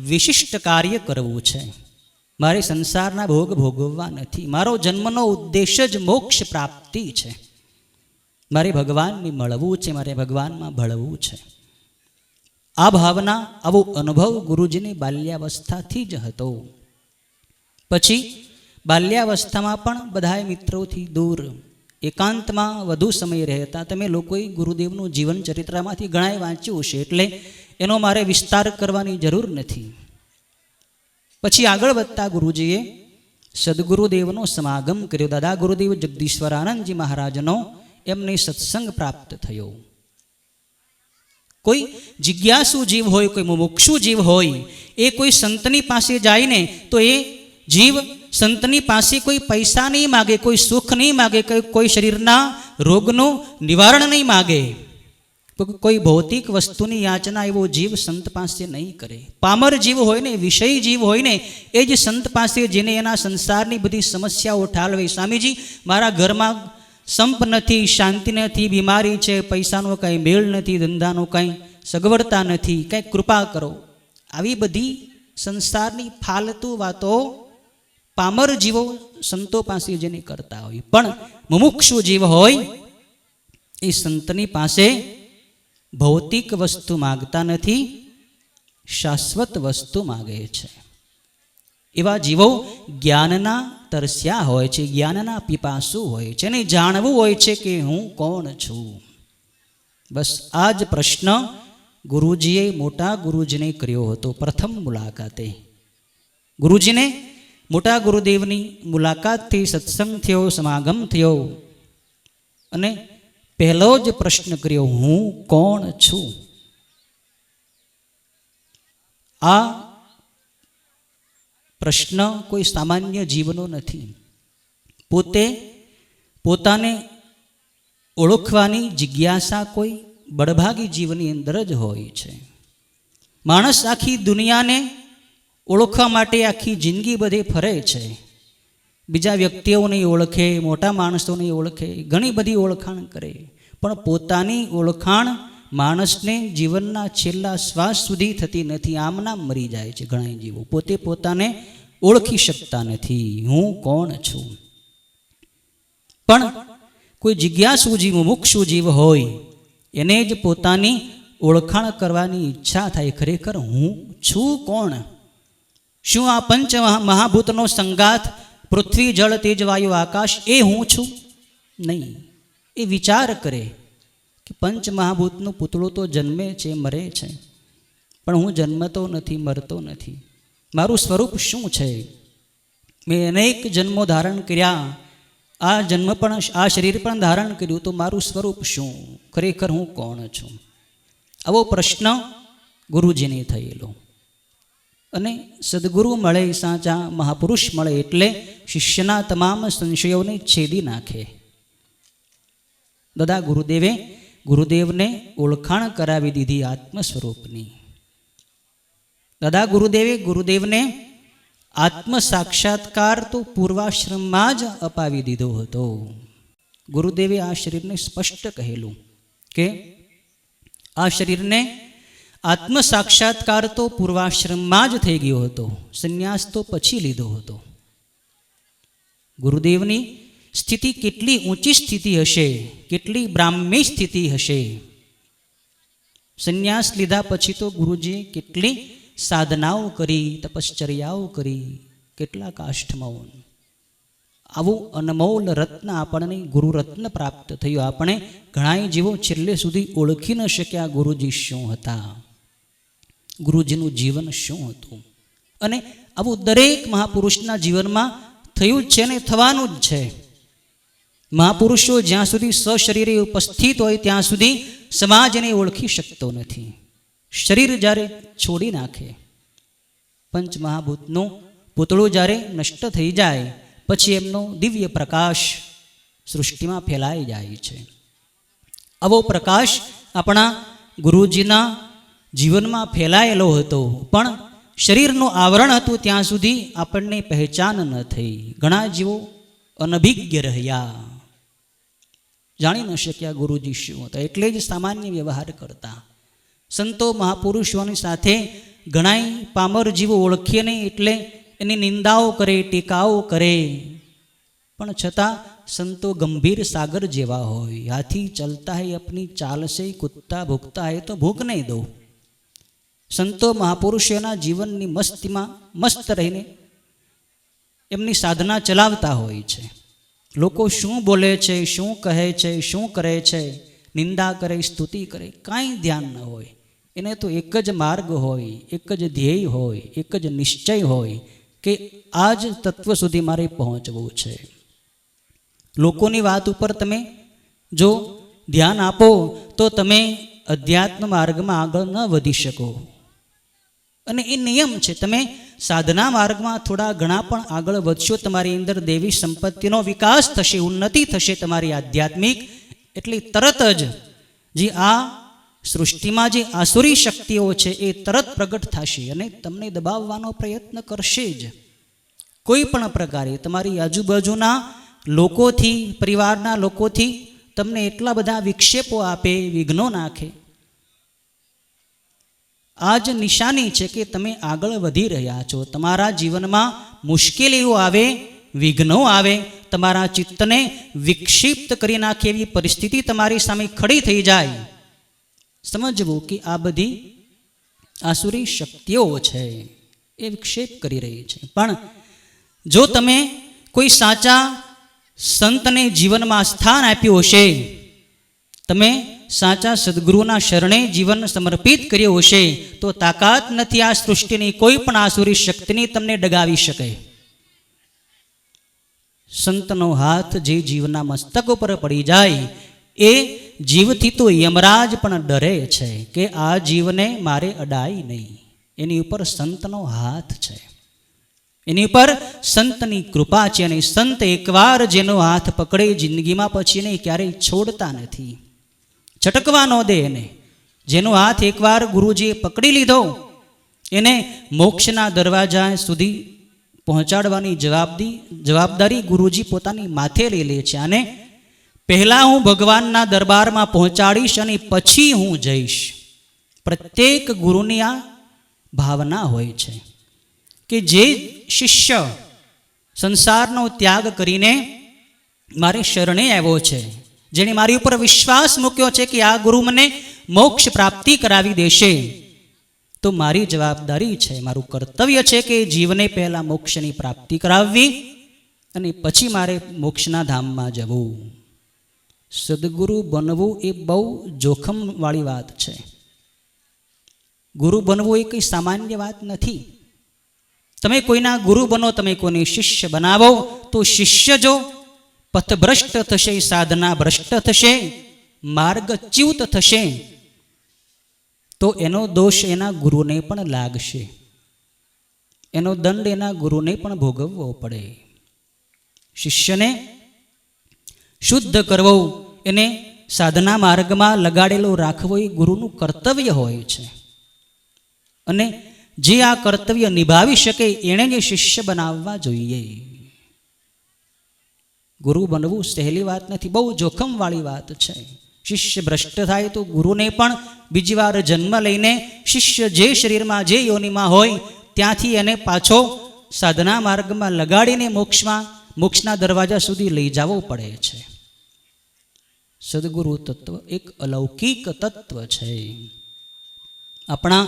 વિશિષ્ટ કાર્ય કરવું છે, મારે સંસારના ભોગ ભોગવવા નથી, મારો જન્મનો ઉદ્દેશ જ મોક્ષ પ્રાપ્તિ છે, મારે ભગવાનને મળવું છે, મારે ભગવાનમાં ભળવું છે. આ ભાવના, આવો અનુભવ ગુરુજીને બાલ્યાવસ્થાથી જ હતો. પછી બાલ્યાવસ્થામાં પણ બધાય મિત્રોથી દૂર એકાંતમાં વધુ સમય રહેતા. તમે લોકોએ ગુરુદેવનું જીવન ચરિત્રમાંથી ઘણાય વાંચ્યું છે, એટલે એનો મારે વિસ્તાર કરવાની જરૂર નથી. પછી આગળ વધતા ગુરુજીએ સદગુરુદેવનો સમાગમ કર્યો. દાદા ગુરુદેવ જગદીશ્વરાનંદજી મહારાજનો એમને સત્સંગ પ્રાપ્ત થયો. કોઈ જિજ્ઞાસુ જીવ હોય, કોઈ મુમુક્ષુ જીવ હોય, એ કોઈ સંતની પાસે જાય ને તો એ જીવ સંતની પાસે કોઈ પૈસા નહીં માગે, કોઈ સુખ નહીં માગે, કોઈ શરીરના રોગનું નિવારણ નહીં માગે, કોઈ ભૌતિક વસ્તુની યાચના એવો જીવ સંત પાસે નહીં કરે. પામર જીવ હોય ને, વિષય જીવ હોય ને, એ જ સંત પાસે જેને એના સંસારની બધી સમસ્યાઓ ઠાલવે. સ્વામીજી, મારા ઘરમાં સંપ નથી, શાંતિ નથી, બીમારી છે, પૈસાનો કાંઈ મેળ નથી, ધંધાનો કાંઈ સગવડતા નથી, કંઈક કૃપા કરો. આવી બધી સંસારની ફાલતુ વાતો પામર જીવો સંતો પાસે જેને કરતા હોય. પણ મુમુક્ષુ જીવ હોય એ સંતની પાસે ભૌતિક વસ્તુ માગતા નથી, શાશ્વત વસ્તુ માગે છે. એવા જીવો જ્ઞાનના તરસ્યા હોય છે, જ્ઞાનના પીપાસુ હોય છે, અને જાણવું હોય છે કે હું કોણ છું. બસ આ જ પ્રશ્ન ગુરુજીએ મોટા ગુરુજીને કર્યો હતો. પ્રથમ મુલાકાતે ગુરુજીને મોટા ગુરુદેવની મુલાકાતથી સત્સંગ થયો, સમાગમ થયો, અને પહેલો જ પ્રશ્ન કર્યો, હું કોણ છું? આ પ્રશ્ન કોઈ સામાન્ય જીવનો નથી. પોતાને ઓળખવાની જિજ્ઞાસા કોઈ બળભાગી જીવની અંદર જ હોય છે. માણસ આખી દુનિયાને ઓળખવા માટે આખી જિંદગી બધે ફરે છે. બીજા વ્યક્તિઓને ઓળખે, મોટા માણસોને ઓળખે, ઘણી બધી ઓળખાણ કરે, પણ પોતાની ઓળખાણ માણસને જીવનના છેલ્લા શ્વાસ સુધી થતી નથી. આમના મરી જાય છે ઘણા જીવો, પોતાને ઓળખી શકતા નથી. હું કોણ છું? પણ કોઈ જિજ્ઞાસુ જીવ, મુમુક્ષુ જીવ હોય એને જ પોતાની ઓળખાણ કરવાની ઈચ્છા થાય. ખરેખર હું છું કોણ? શું આ પંચ મહાભૂતનો સંગાથ પૃથ્વી, જળ, તેજ, વાયુ, આકાશ એ હું છું? નહીં. એ વિચાર કરે કે પંચ મહાભૂતનું પૂતળું તો જન્મે છે, મરે છે, પણ હું જન્મતો નથી, મરતો નથી. મારું સ્વરૂપ શું છે? મેં અનેક જન્મો ધારણ કર્યા, આ શરીર પણ ધારણ કર્યું, તો મારું સ્વરૂપ શું? ખરેખર હું કોણ છું? આવો પ્રશ્ન ગુરુજીને થયેલો. અને સદગુરુ મળે, સાચા મહાપુરુષ મળે એટલે શિષ્યના તમામ સંશયોને છેદી નાખે. દાદા ગુરુદેવને ઓળખાણ કરાવી દીધી આત્મ સ્વરૂપની. દાદા ગુરુદેવને આત્મ સાક્ષાત્કાર તો પૂર્વાશ્રમમાં જ અપાવી દીધો હતો. ગુરુદેવે આ શરીરને સ્પષ્ટ કહેલું કે આ શરીરને આત્મ સાક્ષાત્કાર તો પૂર્વાશ્રમમાં જ થઈ ગયો હતો, સંન્યાસ તો પછી લીધો હતો. ગુરુદેવની સ્થિતિ કેટલી ઊંચી સ્થિતિ હશે, કેટલી બ્રાહ્મી સ્થિતિ હશે. સંન્યાસ લીધા પછી તો ગુરુજીએ કેટલી સાધનાઓ કરી, તપશ્ચર્યાઓ કરી, કેટલા કાષ્ઠમૌન. આવું અનમોલ રત્ન આપણને ગુરુ રત્ન પ્રાપ્ત થયું. આપણે ઘણા જીવો છેલ્લે સુધી ઓળખી ન શક્યા ગુરુજી શું હતા, ગુરુજીનું જીવન શું હતું. અને આવું દરેક મહાપુરુષના જીવનમાં થયું જ છે ને થવાનું જ છે. મહાપુરુષો જ્યાં સુધી સશરીરે ઉપસ્થિત હોય ત્યાં સુધી સમાજ એને ઓળખી શકતો નથી. શરીર જ્યારે છોડી નાખે, પંચ મહાભૂતનું પૂતળું જ્યારે નષ્ટ થઈ જાય, પછી એમનો દિવ્ય પ્રકાશ સૃષ્ટિમાં ફેલાઈ જાય છે. આવો પ્રકાશ આપણા ગુરુજીના જીવનમાં ફેલાયેલો હતો, પણ શરીરનું આવરણ હતું ત્યાં સુધી આપણને પહેચાન ન થઈ. ઘણા જીવો અનભિજ્ઞ રહ્યા, જાણી ન શક્યા ગુરુજી શું હતા, એટલે જ સામાન્ય વ્યવહાર કરતા. સંતો મહાપુરુષોની સાથે ઘણાય પામર જીવો ઓળખીએ નહીં એટલે એની નિંદાઓ કરે, ટીકાઓ કરે, પણ છતાં સંતો ગંભીર સાગર જેવા હોય. હાથી ચલતા હૈ અપની ચાલ સે, કુત્તા ભૂખતા હૈ તો ભૂખ નહીં દો. સંતો મહાપુરુષોના જીવનની મસ્તીમાં મસ્ત રહીને એમની સાધના ચલાવતા હોય છે. લોકો શું બોલે છે, શું કહે છે, શું કરે છે, નિંદા કરે, સ્તુતિ કરે, કાંઈ ધ્યાન ન હોય. એને તો એક જ માર્ગ હોય, એક જ ધ્યેય હોય, એક જ નિશ્ચય હોય કે આ જ તત્વ સુધી મારે પહોંચવું છે. લોકોની વાત ઉપર તમે જો ધ્યાન આપો તો તમે અધ્યાત્મ માર્ગમાં આગળ ન વધી શકો. અને એ નિયમ છે. તમે સાધના માર્ગમાં થોડા ઘણા પણ આગળ વધશો, તમારી અંદર દેવી સંપત્તિનો વિકાસ થશે, ઉન્નતિ થશે તમારી આધ્યાત્મિક, એટલે તરત જ જે આ સૃષ્ટિમાં જે આસુરી શક્તિઓ છે એ તરત પ્રગટ થશે અને તમને દબાવવાનો પ્રયત્ન કરશે જ. કોઈ પણ પ્રકારે તમારી આજુબાજુના લોકોથી, પરિવારના લોકોથી તમને એટલા બધા વિક્ષેપો આપે, વિઘ્નો નાખે. આ જ નિશાની છે કે તમે આગળ વધી રહ્યા છો. તમારા જીવનમાં મુશ્કેલીઓ આવે, વિઘ્નો આવે, તમારા ચિત્તને વિક્ષિપ્ત કરી નાખે એવી પરિસ્થિતિ તમારી સામે ખડી થઈ જાય, સમજવું કે આ બધી આસુરી શક્તિઓ છે, એ વિક્ષેપ કરી રહી છે. પણ જો તમે કોઈ સાચા સંતને જીવનમાં સ્થાન આપ્યું હશે, તમે સાચા સદગુરુના શરણે જીવન સમર્પિત કર્યું હશે, તો તાકાત નથી આ સૃષ્ટિની કોઈ પણ આસુરી શક્તિની તમને ડગાવી શકે. સંતનો હાથ જે જીવના મસ્તક ઉપર પડી જાય એ જીવથી તો યમરાજ પણ ડરે છે કે આ જીવને મારે અડાય નહીં. એની ઉપર સંતનો હાથ છે, એની ઉપર સંતની કૃપા છે. અને સંત એકવાર જેનો હાથ પકડે જિંદગીમાં પછી એને ક્યારેય છોડતા નથી, છટકવા ન દે એને. જેનો હાથ એકવાર ગુરુજીએ પકડી લીધો એને મોક્ષના દરવાજા સુધી પહોંચાડવાની જવાબદારી ગુરુજી પોતાની માથે લઈ લે છે. અને પહેલાં હું ભગવાનના દરબારમાં પહોંચાડીશ અને પછી હું જઈશ. પ્રત્યેક ગુરુની આ ભાવના હોય છે કે જે શિષ્ય સંસારનો ત્યાગ કરીને મારે શરણે આવ્યો છે, જેણે મારી ઉપર વિશ્વાસ મૂક્યો છે કે આ ગુરુ મને મોક્ષ પ્રાપ્તિ કરાવી દેશે, તો મારી જવાબદારી છે, મારું કર્તવ્ય છે કે જીવને પહેલાં મોક્ષની પ્રાપ્તિ કરાવવી અને પછી મારે મોક્ષના ધામમાં જવું. સદગુરુ બનવું એ બહુ જોખમવાળી વાત છે. ગુરુ બનવું એ કંઈ સામાન્ય વાત નથી. તમે કોઈના ગુરુ બનો, તમે કોઈને શિષ્ય બનાવો તો શિષ્ય જો પથભ્રષ્ટ થશે, સાધના ભ્રષ્ટ થશે, માર્ગચ્યુત થશે, તો એનો દોષ એના ગુરુને પણ લાગશે, એનો દંડ એના ગુરુને પણ ભોગવવો પડે. શિષ્યને શુદ્ધ કરવો, એને સાધના માર્ગમાં લગાડેલો રાખવો એ ગુરુનું કર્તવ્ય હોય છે. અને જે આ કર્તવ્ય નિભાવી શકે એણે જે શિષ્ય બનાવવા જોઈએ. ગુરુ બનવું સહેલી વાત નથી, બહુ જોખમવાળી વાત છે. શિષ્ય ભ્રષ્ટ થાય તો ગુરુને પણ બીજી વાર જન્મ લઈને શિષ્ય જે શરીરમાં, જે યોનિમાં હોય ત્યાંથી એને પાછો સાધના માર્ગમાં લગાડીને મોક્ષના દરવાજા સુધી લઈ જવો પડે છે. સદગુરુ તત્વ એક અલૌકિક તત્વ છે. આપણા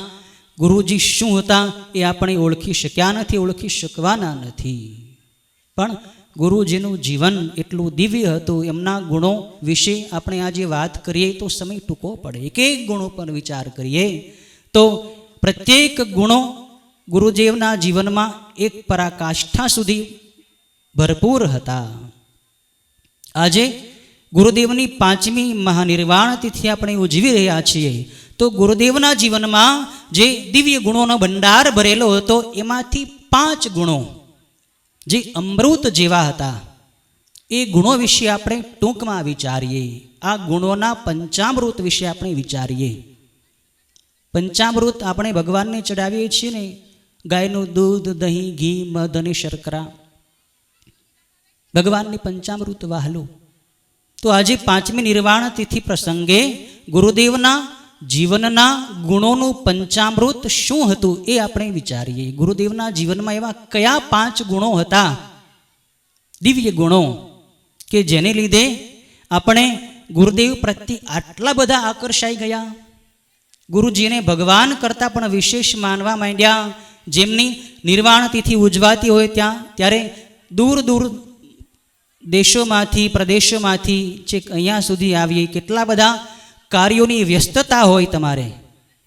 ગુરુજી શું હતા એ આપણે ઓળખી શક્યા નથી, ઓળખી શકવાના નથી. પણ ગુરુજીનું જીવન એટલું દિવ્ય હતું, એમના ગુણો વિશે આપણે આજે વાત કરીએ તો સમય ટૂંકો પડે. એક એક ગુણો પર વિચાર કરીએ તો પ્રત્યેક ગુણો ગુરુદેવના જીવનમાં એક પરાકાષ્ઠા સુધી ભરપૂર હતા. આજે ગુરુદેવની 5મી મહાનિર્વાણ તિથિ આપણે ઉજવી રહ્યા છીએ, તો ગુરુદેવના જીવનમાં જે દિવ્ય ગુણોનો ભંડાર ભરેલો હતો એમાંથી 5 ગુણો જે અમૃત જેવા હતા એ ગુણો વિશે આપણે ટૂંકમાં વિચારીએ. આ ગુણોના પંચામૃત વિશે આપણે વિચારીએ. પંચામૃત આપણે ભગવાનને ચડાવીએ છીએ ને, ગાયનું દૂધ, દહીં, ઘી, મધ અને શર્કરા, ભગવાનની પંચામૃત વહાલું. તો આજે 5મી નિર્વાણ તિથિ પ્રસંગે ગુરુદેવના જીવનના ગુણોનું પંચામૃત શું હતું એ આપણે વિચારીએ. ગુરુદેવના જીવનમાં એવા કયા 5 ગુણો હતા, દિવ્ય ગુણો, કે જેને લીધે આપણે ગુરુદેવ પ્રત્યે આટલા બધા આકર્ષાઈ ગયા, ગુરુજીને ભગવાન કરતાં પણ વિશેષ માનવા માંડ્યા. જેમની નિર્વાણ તિથિ ઉજવાતી હોય ત્યારે દૂર દૂર દેશોમાંથી, પ્રદેશોમાંથી છેક અહીંયા સુધી આવીએ. કેટલા બધા કાર્યોની વ્યસ્તતા હોય તમારે,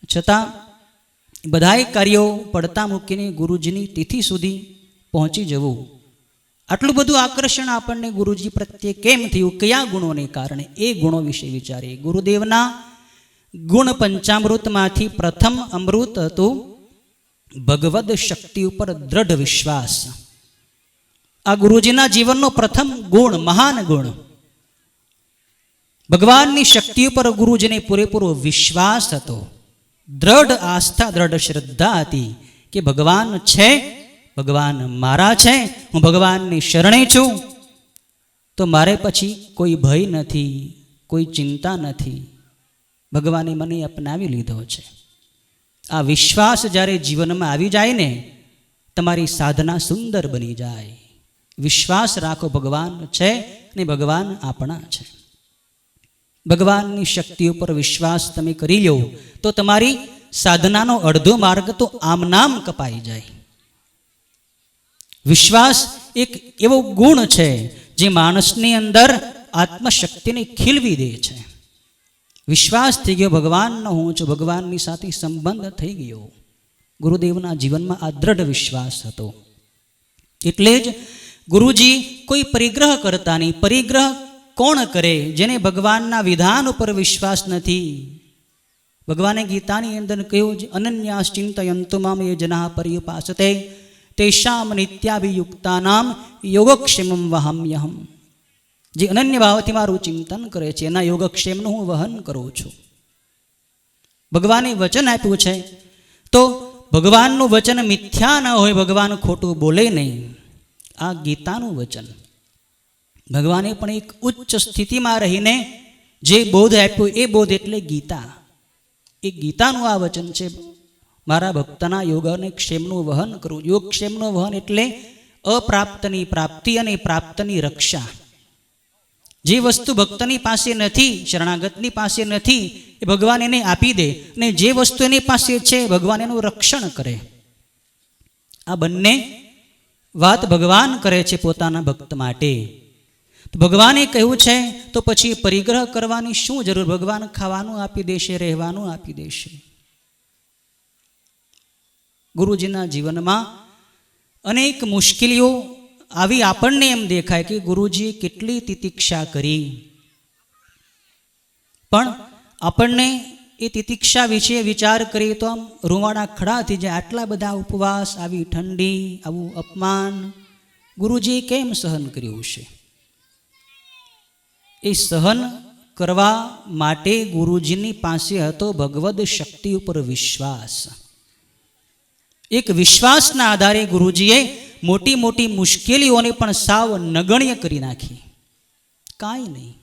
છતાં બધાય કાર્યો પડતા મૂકીને ગુરુજીની તિથિ સુધી પહોંચી જવું. આટલું બધું આકર્ષણ આપણને ગુરુજી પ્રત્યે કેમ થયું, કયા ગુણોને કારણે, એ ગુણો વિશે વિચારીએ. ગુરુદેવના ગુણ પંચામૃતમાંથી પ્રથમ અમૃત હતું ભગવદ શક્તિ ઉપર દ્રઢ વિશ્વાસ. આ ગુરુજીના જીવનનો પ્રથમ ગુણ, મહાન ગુણ. ભગવાનની શક્તિ ઉપર ગુરુજીને પૂરેપૂરો વિશ્વાસ હતો, દ્રઢ આસ્થા, દ્રઢ શ્રદ્ધા હતી કે ભગવાન છે, ભગવાન મારા છે, હું ભગવાનની શરણે છું, તો મારે પછી કોઈ ભય નથી, કોઈ ચિંતા નથી, ભગવાને મને અપનાવી લીધો છે. આ વિશ્વાસ જ્યારે જીવનમાં આવી જાય ને, તમારી સાધના સુંદર બની જાય. વિશ્વાસ રાખો, ભગવાન છે ને ભગવાન આપણા છે. ભગવાનની શક્તિ ઉપર વિશ્વાસ તમે કરી લો તો તમારી સાધનાનો અડધો માર્ગ તો આમનામ કપાઈ જાય. વિશ્વાસ એક એવો ગુણ છે જે માણસની અંદર આત્મશક્તિને ખીલવી દે છે. વિશ્વાસ થઈ ગયો, ભગવાનનો હું છું, ભગવાનની સાથે સંબંધ થઈ ગયો. ગુરુદેવના જીવનમાં આ દ્રઢ વિશ્વાસ હતો. એટલે જ ગુરુજી કોઈ પરિગ્રહ કરતા નહીં. પરિગ્રહ કોણ કરે? જેને ભગવાનના વિધાન ઉપર વિશ્વાસ નથી. ભગવાને ગીતાની અંદર કહ્યું, અનન્યાસ ચિંતયન્તુ મામ યે જનાઃ પર્યુપાસતે તેષામ નિત્યાભિયુક્તાનામ યોગક્ષેમં વહામ્યહમ. જે અનન્ય ભાવથી મારું ચિંતન કરે છે, એના યોગક્ષેમનું હું વહન કરું છું. ભગવાને વચન આપ્યું છે, તો ભગવાનનું વચન મિથ્યા ન હોય, ભગવાન ખોટું બોલે નહીં. આ ગીતાનું વચન. ભગવાને પણ એક ઉચ્ચ સ્થિતિમાં રહીને જે બોધ આપ્યો, એ બોધ એટલે ગીતા. એ ગીતાનું આ વચન છે, મારા ભક્તના યોગ અને ક્ષેમનું વહન કરવું. યોગક્ષેમનું વહન એટલે અપ્રાપ્તની પ્રાપ્તિ અને પ્રાપ્તની રક્ષા. જે વસ્તુ ભક્તની પાસે નથી, શરણાગતની પાસે નથી, એ ભગવાન એને આપી દે, અને જે વસ્તુ એની પાસે છે, ભગવાન એનું રક્ષણ કરે. આ બંને વાત ભગવાન કરે છે પોતાના ભક્ત માટે. તો ભગવાને કહ્યું છે, તો પછી પરિગ્રહ કરવાની શું જરૂર? ભગવાન ખાવાનું આપી દેશે, રહેવાનું આપી દેશે. ગુરુજીના જીવનમાં અનેક મુશ્કેલીઓ આવી આપણને એમ દેખાય કે ગુરુજીએ કેટલી તિતિક્ષા કરી, પણ આપણને એ તિતિક્ષા વિશે વિચાર કરીએ તો આમ રૂવાડા ખડા થઈ જાય. આટલા બધા ઉપવાસ, આવી ઠંડી, આવું અપમાન ગુરુજીએ કેમ સહન કર્યું છે? એ સહન કરવા માટે ગુરુજીની પાસે હતો ભગવદ શક્તિ ઉપર વિશ્વાસ. એક વિશ્વાસના આધારે ગુરુજીએ મોટી મોટી મુશ્કેલીઓને પણ સાવ નગણ્ય કરી નાખી. કાંઈ નહીં,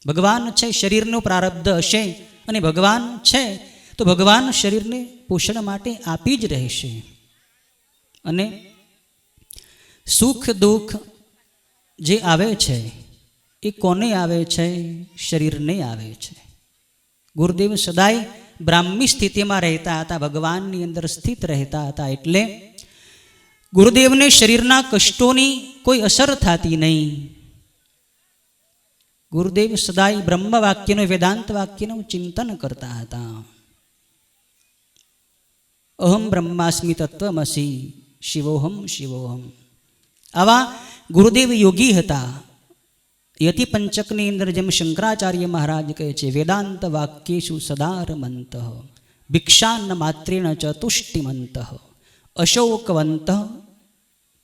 ભગવાન છે, શરીરનો પ્રારબ્ધ હશે, અને ભગવાન છે તો ભગવાન શરીરને પોષણ માટે આપી જ રહેશે. અને સુખ દુઃખ જે આવે છે એ કોને આવે છે? શરીરને આવે છે. ગુરુદેવ સદાય બ્રાહ્મી સ્થિતિમાં રહેતા હતા, ભગવાનની અંદર સ્થિત રહેતા હતા. એટલે ગુરુદેવને શરીરના કષ્ટોની કોઈ અસર થતી નહીં. ગુરુદેવ સદાય બ્રહ્મ વાક્યનું, વેદાંત વાક્યનું ચિંતન કરતા હતા. અહમ બ્રહ્માસ્મિ તત્વમસી શિવોહમ શિવોહમ. આવા ગુરુદેવ યોગી હતા. યતિ પંચકની અંદર જેમ શંકરાચાર્ય મહારાજ કહે છે, વેદાંત વાક્યેષુ સદારમંત ભિક્ષાન્ન માત્રેણ ચ તુષ્ટિમંત અશોકવંત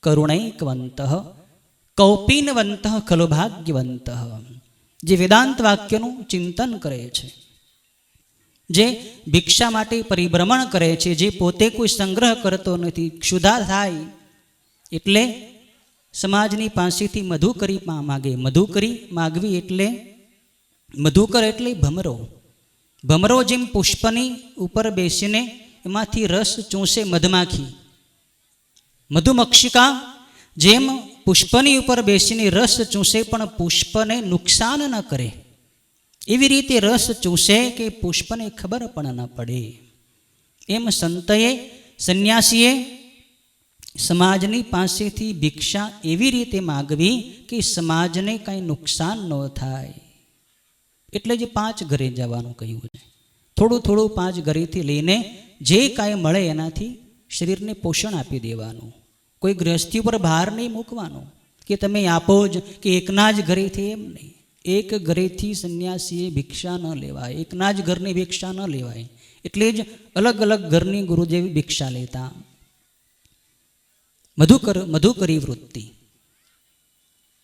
કરુણૈકવંત કૌપીનવંત ખલુ ભાગ્યવંત. જે વેદાંત વાક્યનું ચિંતન કરે છે, જે ભિક્ષા માટે પરિભ્રમણ કરે છે, જે પોતે કોઈ સંગ્રહ કરતો નથી, ક્ષુધા થાય એટલે સમાજની પાસેથી મધુકરી માગે. મધુકરી માગવી એટલે, મધુકર એટલે ભમરો. ભમરો જેમ પુષ્પની ઉપર બેસીને એમાંથી રસ ચૂસે મધમાખી, મધુમક્ષિકા જેમ પુષ્પની ઉપર બેસીને રસ ચૂસે પણ પુષ્પને નુકસાન ન કરે, એવી રીતે રસ ચૂસે કે પુષ્પને ખબર પણ ન પડે. એમ સંતએ, સંન્યાસીએ સમાજની પાસેથી ભિક્ષા એવી રીતે માગવી કે સમાજને કાંઈ નુકસાન ન થાય. એટલે જ 5 ઘરે જવાનું કહ્યું છે. થોડું થોડું 5 ઘરેથી લઈને જે કાંઈ મળે એનાથી શરીરને પોષણ આપી દેવાનું. કોઈ ગૃહસ્થી ઉપર ભાર નહીં મૂકવાનો કે તમે આપો જ, કે એકના જ ઘરેથી, એમ નહીં. એક ઘરેથી સંન્યાસીએ ભિક્ષા ન લેવાય, એકના જ ઘરની ભિક્ષા ન લેવાય. એટલે જ અલગ અલગ ઘરની ગુરુદેવી ભિક્ષા લેતા. મધુકરી વૃત્તિ.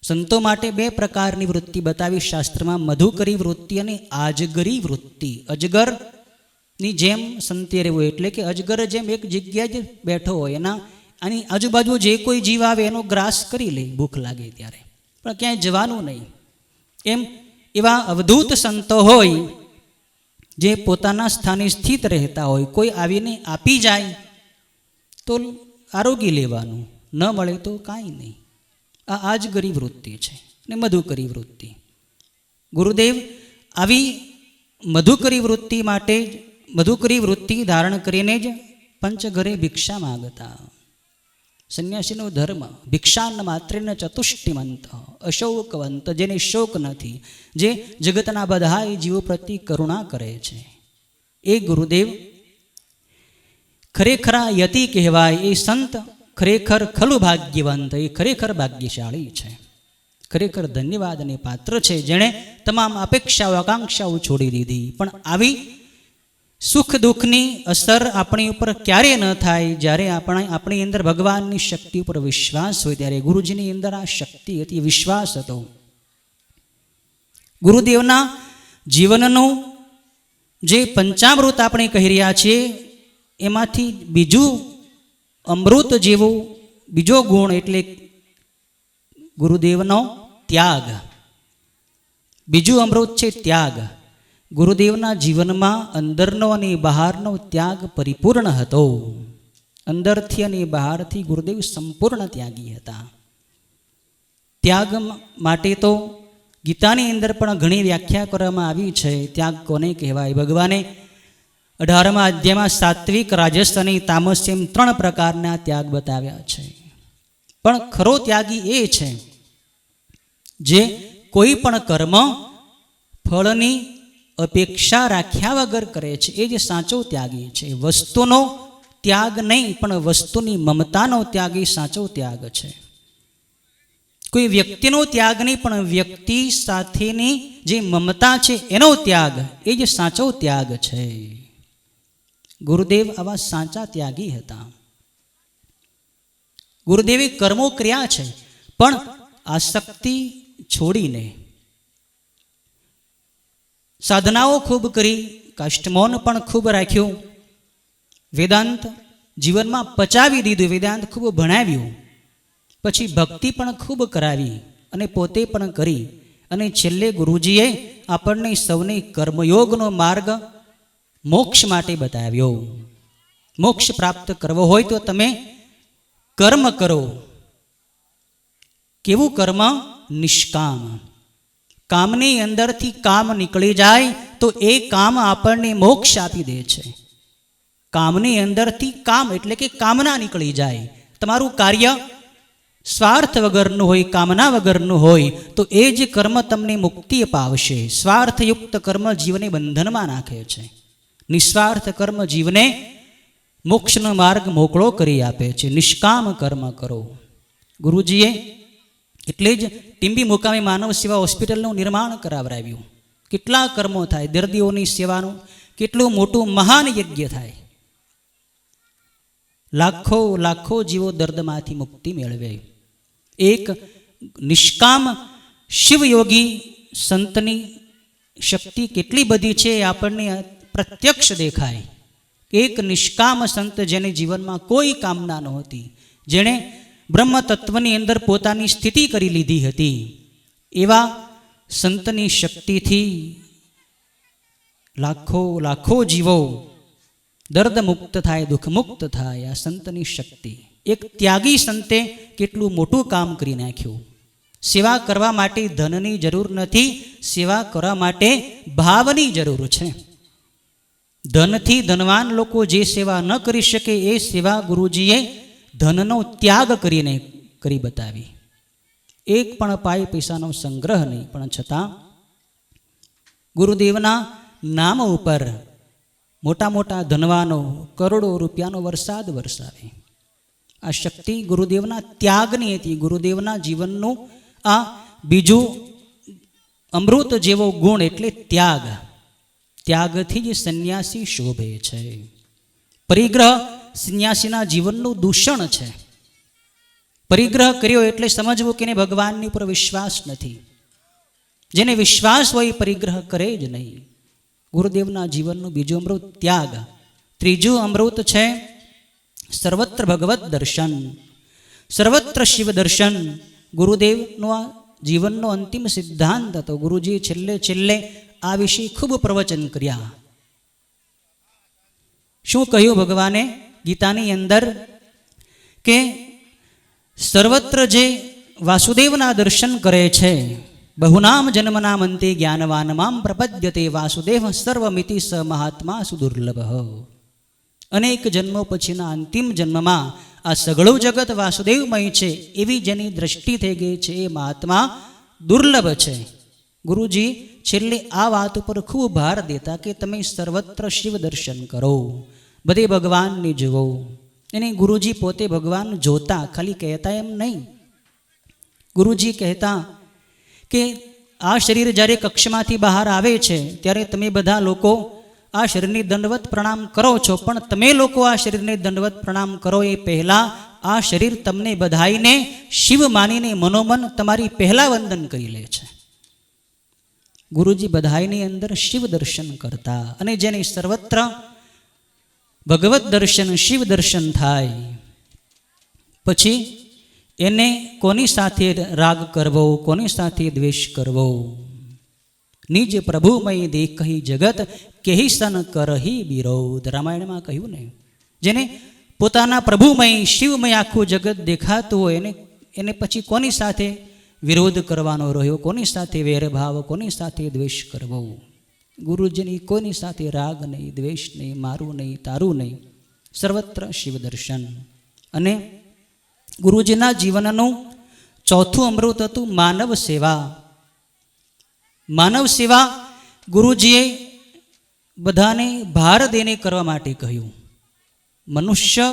સંતો માટે 2 પ્રકારની વૃત્તિ બતાવી શાસ્ત્રમાં, મધુકરી વૃત્તિ અને આજગરી વૃત્તિ. અજગરની જેમ સંતે રહેવું, એટલે કે અજગર જેમ એક જગ્યાએ જ બેઠો હોય, આની આજુબાજુ જે કોઈ જીવ આવે એનો ગ્રાસ કરી લે ભૂખ લાગે ત્યારે, પણ ક્યાંય જવાનું નહીં. એમ એવા અવધૂત સંતો હોય જે પોતાના સ્થાને સ્થિત રહેતા હોય. કોઈ આવીને આપી જાય તો આરોગી લેવાનું, ન મળે તો કાંઈ નહીં. આ આજગરી વૃત્તિ છે ને મધુકરી વૃત્તિ. ગુરુદેવ આવી મધુકરી વૃત્તિ માટે જ, મધુકરી વૃત્તિ ધારણ કરીને જ પંચઘરે ભિક્ષા માગતા. સંન્યાસીનો ધર્મ ભિક્ષાન માત્રેન ચતુષ્ટિમંત અશોકવંત, જેને શોક નથી, જે જગતના બધા જીવો પ્રતિ કરુણા કરે છે. એ ગુરુદેવ ખરેખરા યતિ કહેવાય. એ સંત ખરેખર ખલું ભાગ્યવંત, એ ખરેખર ભાગ્યશાળી છે, ખરેખર ધન્યવાદને પાત્ર છે, જેણે તમામ અપેક્ષાઓ આકાંક્ષાઓ છોડી દીધી. પણ આવી સુખ દુઃખની અસર આપણી ઉપર ક્યારે ન થાય? જ્યારે આપણી અંદર ભગવાનની શક્તિ ઉપર વિશ્વાસ હોય ત્યારે. ગુરુજીની અંદર આ શક્તિ હતી, વિશ્વાસ હતો. ગુરુદેવના જીવનનું જે પંચામૃત આપણે કહી રહ્યા છીએ, એમાંથી બીજું અમૃત જેવું બીજો ગુણ એટલે ગુરુદેવનો ત્યાગ. બીજું અમૃત છે ત્યાગ. ગુરુદેવના જીવનમાં અંદરનો અને બહારનો ત્યાગ પરિપૂર્ણ હતો. અંદરથી અને બહારથી ગુરુદેવ સંપૂર્ણ ત્યાગી હતા. ત્યાગ માટે તો ગીતાની અંદર પણ ઘણી વ્યાખ્યા કરવામાં આવી છે. ત્યાગ કોને કહેવાય? ભગવાને 18મા અધ્યાયમાં સાત્વિક, રાજસ અને તામસ એમ 3 પ્રકારના ત્યાગ બતાવ્યા છે. પણ ખરો ત્યાગી એ છે જે કોઈ પણ કર્મ ફળની અપેક્ષા રાખ્યા વગર કરે છે. એ જે સાચો ત્યાગી છે. વસ્તુનો ત્યાગ નહીં, પણ વસ્તુની મમતાનો ત્યાગ એ સાચો ત્યાગ છે. કોઈ વ્યક્તિનો ત્યાગ નહીં, પણ વ્યક્તિ સાથેની જે મમતા છે એનો ત્યાગ, એ જે સાચો ત્યાગ છે. ગુરુદેવ આવા સાચા ત્યાગી હતા. ગુરુદેવે કર્મો કર્યા છે, પણ આસક્તિ છોડીને. સાધનાઓ ખૂબ કરી, કાષ્ટમૌન પણ ખૂબ રાખ્યું, વેદાંત જીવનમાં પચાવી દીધું, વેદાંત ખૂબ ભણાવ્યું, પછી ભક્તિ પણ ખૂબ કરાવી અને પોતે પણ કરી. અને છેલ્લે ગુરુજીએ આપણને સૌને કર્મયોગનો માર્ગ મોક્ષ માટે બતાવ્યો. મોક્ષ પ્રાપ્ત કરવો હોય તો તમે કર્મ કરો. કેવું કર્મ? નિષ્કામ. કામની અંદરથી કામ નીકળી જાય તો એ કામ આપણને મોક્ષ આપી દે છે. કામની અંદરથી કામ એટલે કે કામના નીકળી જાય. તમારું કાર્ય સ્વાર્થ વગરનું હોય, કામના વગરનું હોય, તો એ જ કર્મ તમને મુક્તિ અપાવશે. સ્વાર્થયુક્ત કર્મ જીવને બંધનમાં નાખે છે. નિસ્વાર્થ કર્મ જીવને મોક્ષનો માર્ગ મોકળો કરી આપે છે. નિષ્કામ કર્મ કરો. ગુરુજીએ એટલે જ ટીંબી મુકામે માનવ સેવા હોસ્પિટલનું નિર્માણ કરાવરાવ્યું. કેટલા કર્મો થાય, દર્દીઓની સેવાનું કેટલું મોટું મહાન યજ્ઞ થાય. લાખો લાખો જીવો દર્દમાંથી મુક્તિ મેળવે. એક નિષ્કામ શિવયોગી સંતની શક્તિ કેટલી બધી છે આપણને પ્રત્યક્ષ દેખાય. એક નિષ્કામ સંત જેને જીવનમાં કોઈ કામના નહોતી, જેણે બ્રહ્મ તત્વની અંદર પોતાની સ્થિતિ કરી લીધી હતી, એવા સંતની શક્તિથી લાખો લાખો જીવો દર્દ મુક્ત થાય, દુઃખ મુક્ત થાય. આ સંતની શક્તિ. એક ત્યાગી સંતે કેટલું મોટું કામ કરી નાખ્યું. સેવા કરવા માટે ધનની જરૂર નથી, સેવા કરવા માટે ભાવની જરૂર છે. ધનથી ધનવાન લોકો જે સેવા ન કરી શકે એ સેવા ગુરુજીએ ધનનો ત્યાગ કરીને કરી બતાવી. એક પણ પાય પૈસાનો સંગ્રહ નહીં, પણ છતાં ગુરુદેવના નામ ઉપર મોટા મોટા ધનવાનો કરોડો રૂપિયાનો વરસાદ વરસાવે. આ શક્તિ ગુરુદેવના ત્યાગની હતી. ગુરુદેવના જીવનનું આ બીજું અમૃત જેવો ગુણ એટલે ત્યાગ. ત્યાગથી જ સંન્યાસી શોભે છે. પરિગ્રહ સંન્યાસીના જીવનનું દૂષણ છે. પરિગ્રહ કર્યો એટલે સમજવું કે ભગવાનની ઉપર વિશ્વાસ નથી. જેને વિશ્વાસ હોય પરિગ્રહ કરે જ નહીં. ગુરુદેવના જીવનનું બીજું અમૃત ત્યાગ. ત્રીજું અમૃત છે સર્વત્ર ભગવત દર્શન, સર્વત્ર શિવ દર્શન. ગુરુદેવનો આ જીવનનો અંતિમ સિદ્ધાંત હતો. ગુરુજીએ છેલ્લે છેલ્લે આ વિશે ખૂબ પ્રવચન કર્યા. શું કહ્યું ભગવાને ગીતાની અંદર કે સર્વત્ર જે વાસુદેવના દર્શન કરે છે, બહુનામ જન્મનામ અંતે જ્ઞાનવાન મામ પ્રપદ્યતે વાસુદેવ સર્વમિતિ સ મહાત્મા સુદુર્લભ. અનેક જન્મો પછીના અંતિમ જન્મમાં આ સઘળું જગત વાસુદેવમય છે એવી જેની દ્રષ્ટિ થઈ ગઈ છે એ મહાત્મા દુર્લભ છે. ગુરુજી છેલ્લે આ વાત ઉપર ખૂબ ભાર દેતા કે તમે સર્વત્ર શિવ દર્શન કરો, બધે ભગવાનને જુઓ. એને ગુરુજી પોતે ભગવાન જોતા, ખાલી કહેતા એમ નહીં. ગુરુજી કહેતા કે આ શરીર જ્યારે કક્ષમાંથી બહાર આવે છે ત્યારે તમે બધા લોકો આ શરીરને દંડવત પ્રણામ કરો છો, પણ તમે લોકો આ શરીરને દંડવત પ્રણામ કરો એ પહેલાં આ શરીર તમને બધાઈને શિવ માનીને મનોમન તમારી પહેલાં વંદન કરી લે છે. ગુરુજી બધાઈની અંદર શિવ દર્શન કરતા. અને જેને સર્વત્ર ભગવત દર્શન શિવ દર્શન થાય પછી એને કોની સાથે રાગ કરવો, કોની સાથે દ્વેષ કરવો. નિજ પ્રભુમય દેખહી જગત કેહી સન કરહી વિરોધ. રામાયણમાં કહ્યું ને, જેને પોતાના પ્રભુમય શિવમય આખું જગત દેખાતું હોય એને પછી કોની સાથે વિરોધ કરવાનો રહ્યો, કોની સાથે વેરભાવ, કોની સાથે દ્વેષ કરવો. ગુરુજીની કોઈની સાથે રાગ નહીં, દ્વેષ નહીં, મારું નહીં, તારું નહીં. સર્વત્ર શિવ દર્શન. અને ગુરુજીના જીવનનું ચોથું અમૃત હતું માનવ સેવા. માનવ સેવા ગુરુજીએ બધાને ભાર દઈને કરવા માટે કહ્યું. મનુષ્ય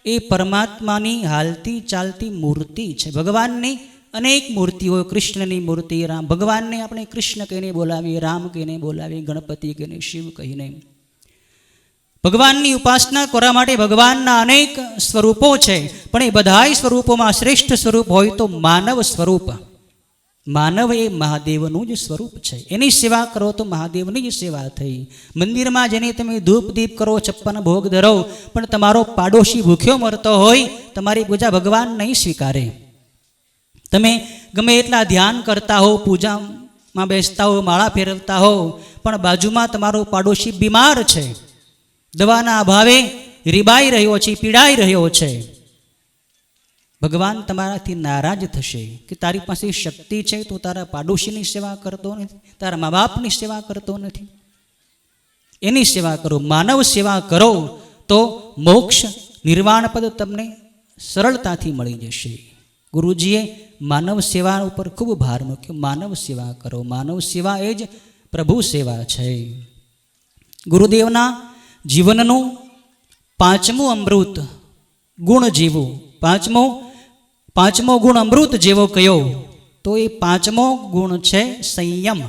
એ પરમાત્માની હાલતી ચાલતી મૂર્તિ છે. ભગવાનની અનેક મૂર્તિઓ, કૃષ્ણની મૂર્તિ, રામ, ભગવાનને આપણે કૃષ્ણ કહીને બોલાવીએ, રામ કહીને બોલાવીએ, ગણપતિ કહીને, શિવ કહીને. ભગવાનની ઉપાસના કરવા માટે ભગવાનના અનેક સ્વરૂપો છે, પણ એ બધા સ્વરૂપોમાં શ્રેષ્ઠ સ્વરૂપ હોય તો માનવ સ્વરૂપ. માનવ એ મહાદેવનું જ સ્વરૂપ છે. એની સેવા કરો તો મહાદેવની જ સેવા થઈ. મંદિરમાં જેને તમે ધૂપ દીપ કરો, 56 ભોગ ધરો, પણ તમારો પાડોશી ભૂખ્યો મરતો હોય, તમારી પૂજા ભગવાન નહીં સ્વીકારે. તમે ગમે એટલા ધ્યાન કરતા હો, પૂજામાં બેસતા હો, માળા ફેરવતા હો, પણ બાજુમાં તમારો પાડોશી બીમાર છે, દવાના અભાવે રીબાઈ રહ્યો છે, પીડાઈ રહ્યો છે, ભગવાન તમારાથી નારાજ થશે કે તારી પાસે શક્તિ છે તો તારા પાડોશીની સેવા કરતો નથી, તારા મા બાપની સેવા કરતો નથી. એની સેવા કરો, માનવ સેવા કરો તો મોક્ષ નિર્વાણ પદ તમને સરળતાથી મળી જશે. ગુરુજીએ માનવ સેવા ઉપર ખૂબ ભાર મૂક્યો. માનવ સેવા કરો. માનવ સેવા એ જ પ્રભુ સેવા છે. ગુરુદેવના જીવનનું પાંચમું અમૃત ગુણ જેવું, પાંચમો ગુણ અમૃત જેવો કયો તો એ પાંચમો ગુણ છે સંયમ.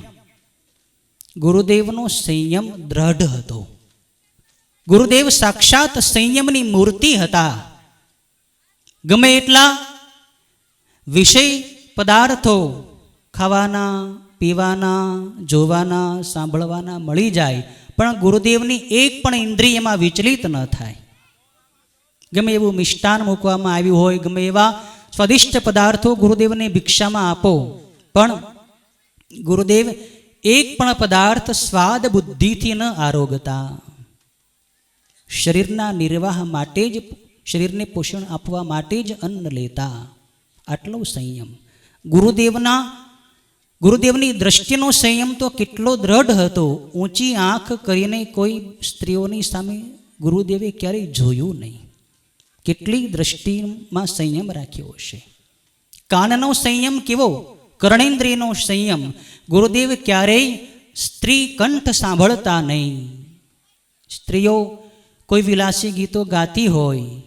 ગુરુદેવનો સંયમ દ્રઢ હતો. ગુરુદેવ સાક્ષાત સંયમની મૂર્તિ હતા. ગમે એટલા વિષય પદાર્થો ખાવાના, પીવાના, જોવાના, સાંભળવાના મળી જાય, પણ ગુરુદેવની એક પણ ઇન્દ્રિયમાં વિચલિત ન થાય. ગમે એવું મિષ્ટાન મૂકવામાં આવ્યું હોય, ગમે એવા સ્વાદિષ્ટ પદાર્થો ગુરુદેવને ભિક્ષામાં આપો, પણ ગુરુદેવ એક પણ પદાર્થ સ્વાદ બુદ્ધિથી ન આરોગતા. શરીરના નિર્વાહ માટે જ, શરીરને પોષણ આપવા માટે જ અન્ન લેતા. આટલો સંયમ. ગુરુદેવની દ્રષ્ટિનો સંયમ તો કેટલો દ્રઢ હતો. ઊંચી આંખ કરીને કોઈ સ્ત્રીઓની સામે ગુરુદેવે ક્યારેય જોયું નહીં. કેટલી દ્રષ્ટિમાં સંયમ રાખ્યો હશે. કાનનો સંયમ કેવો, કર્ણેન્દ્રિયનો સંયમ. ગુરુદેવ ક્યારેય સ્ત્રી કંઠ સાંભળતા નહીં. સ્ત્રીઓ કોઈ વિલાસી ગીતો ગાતી હોય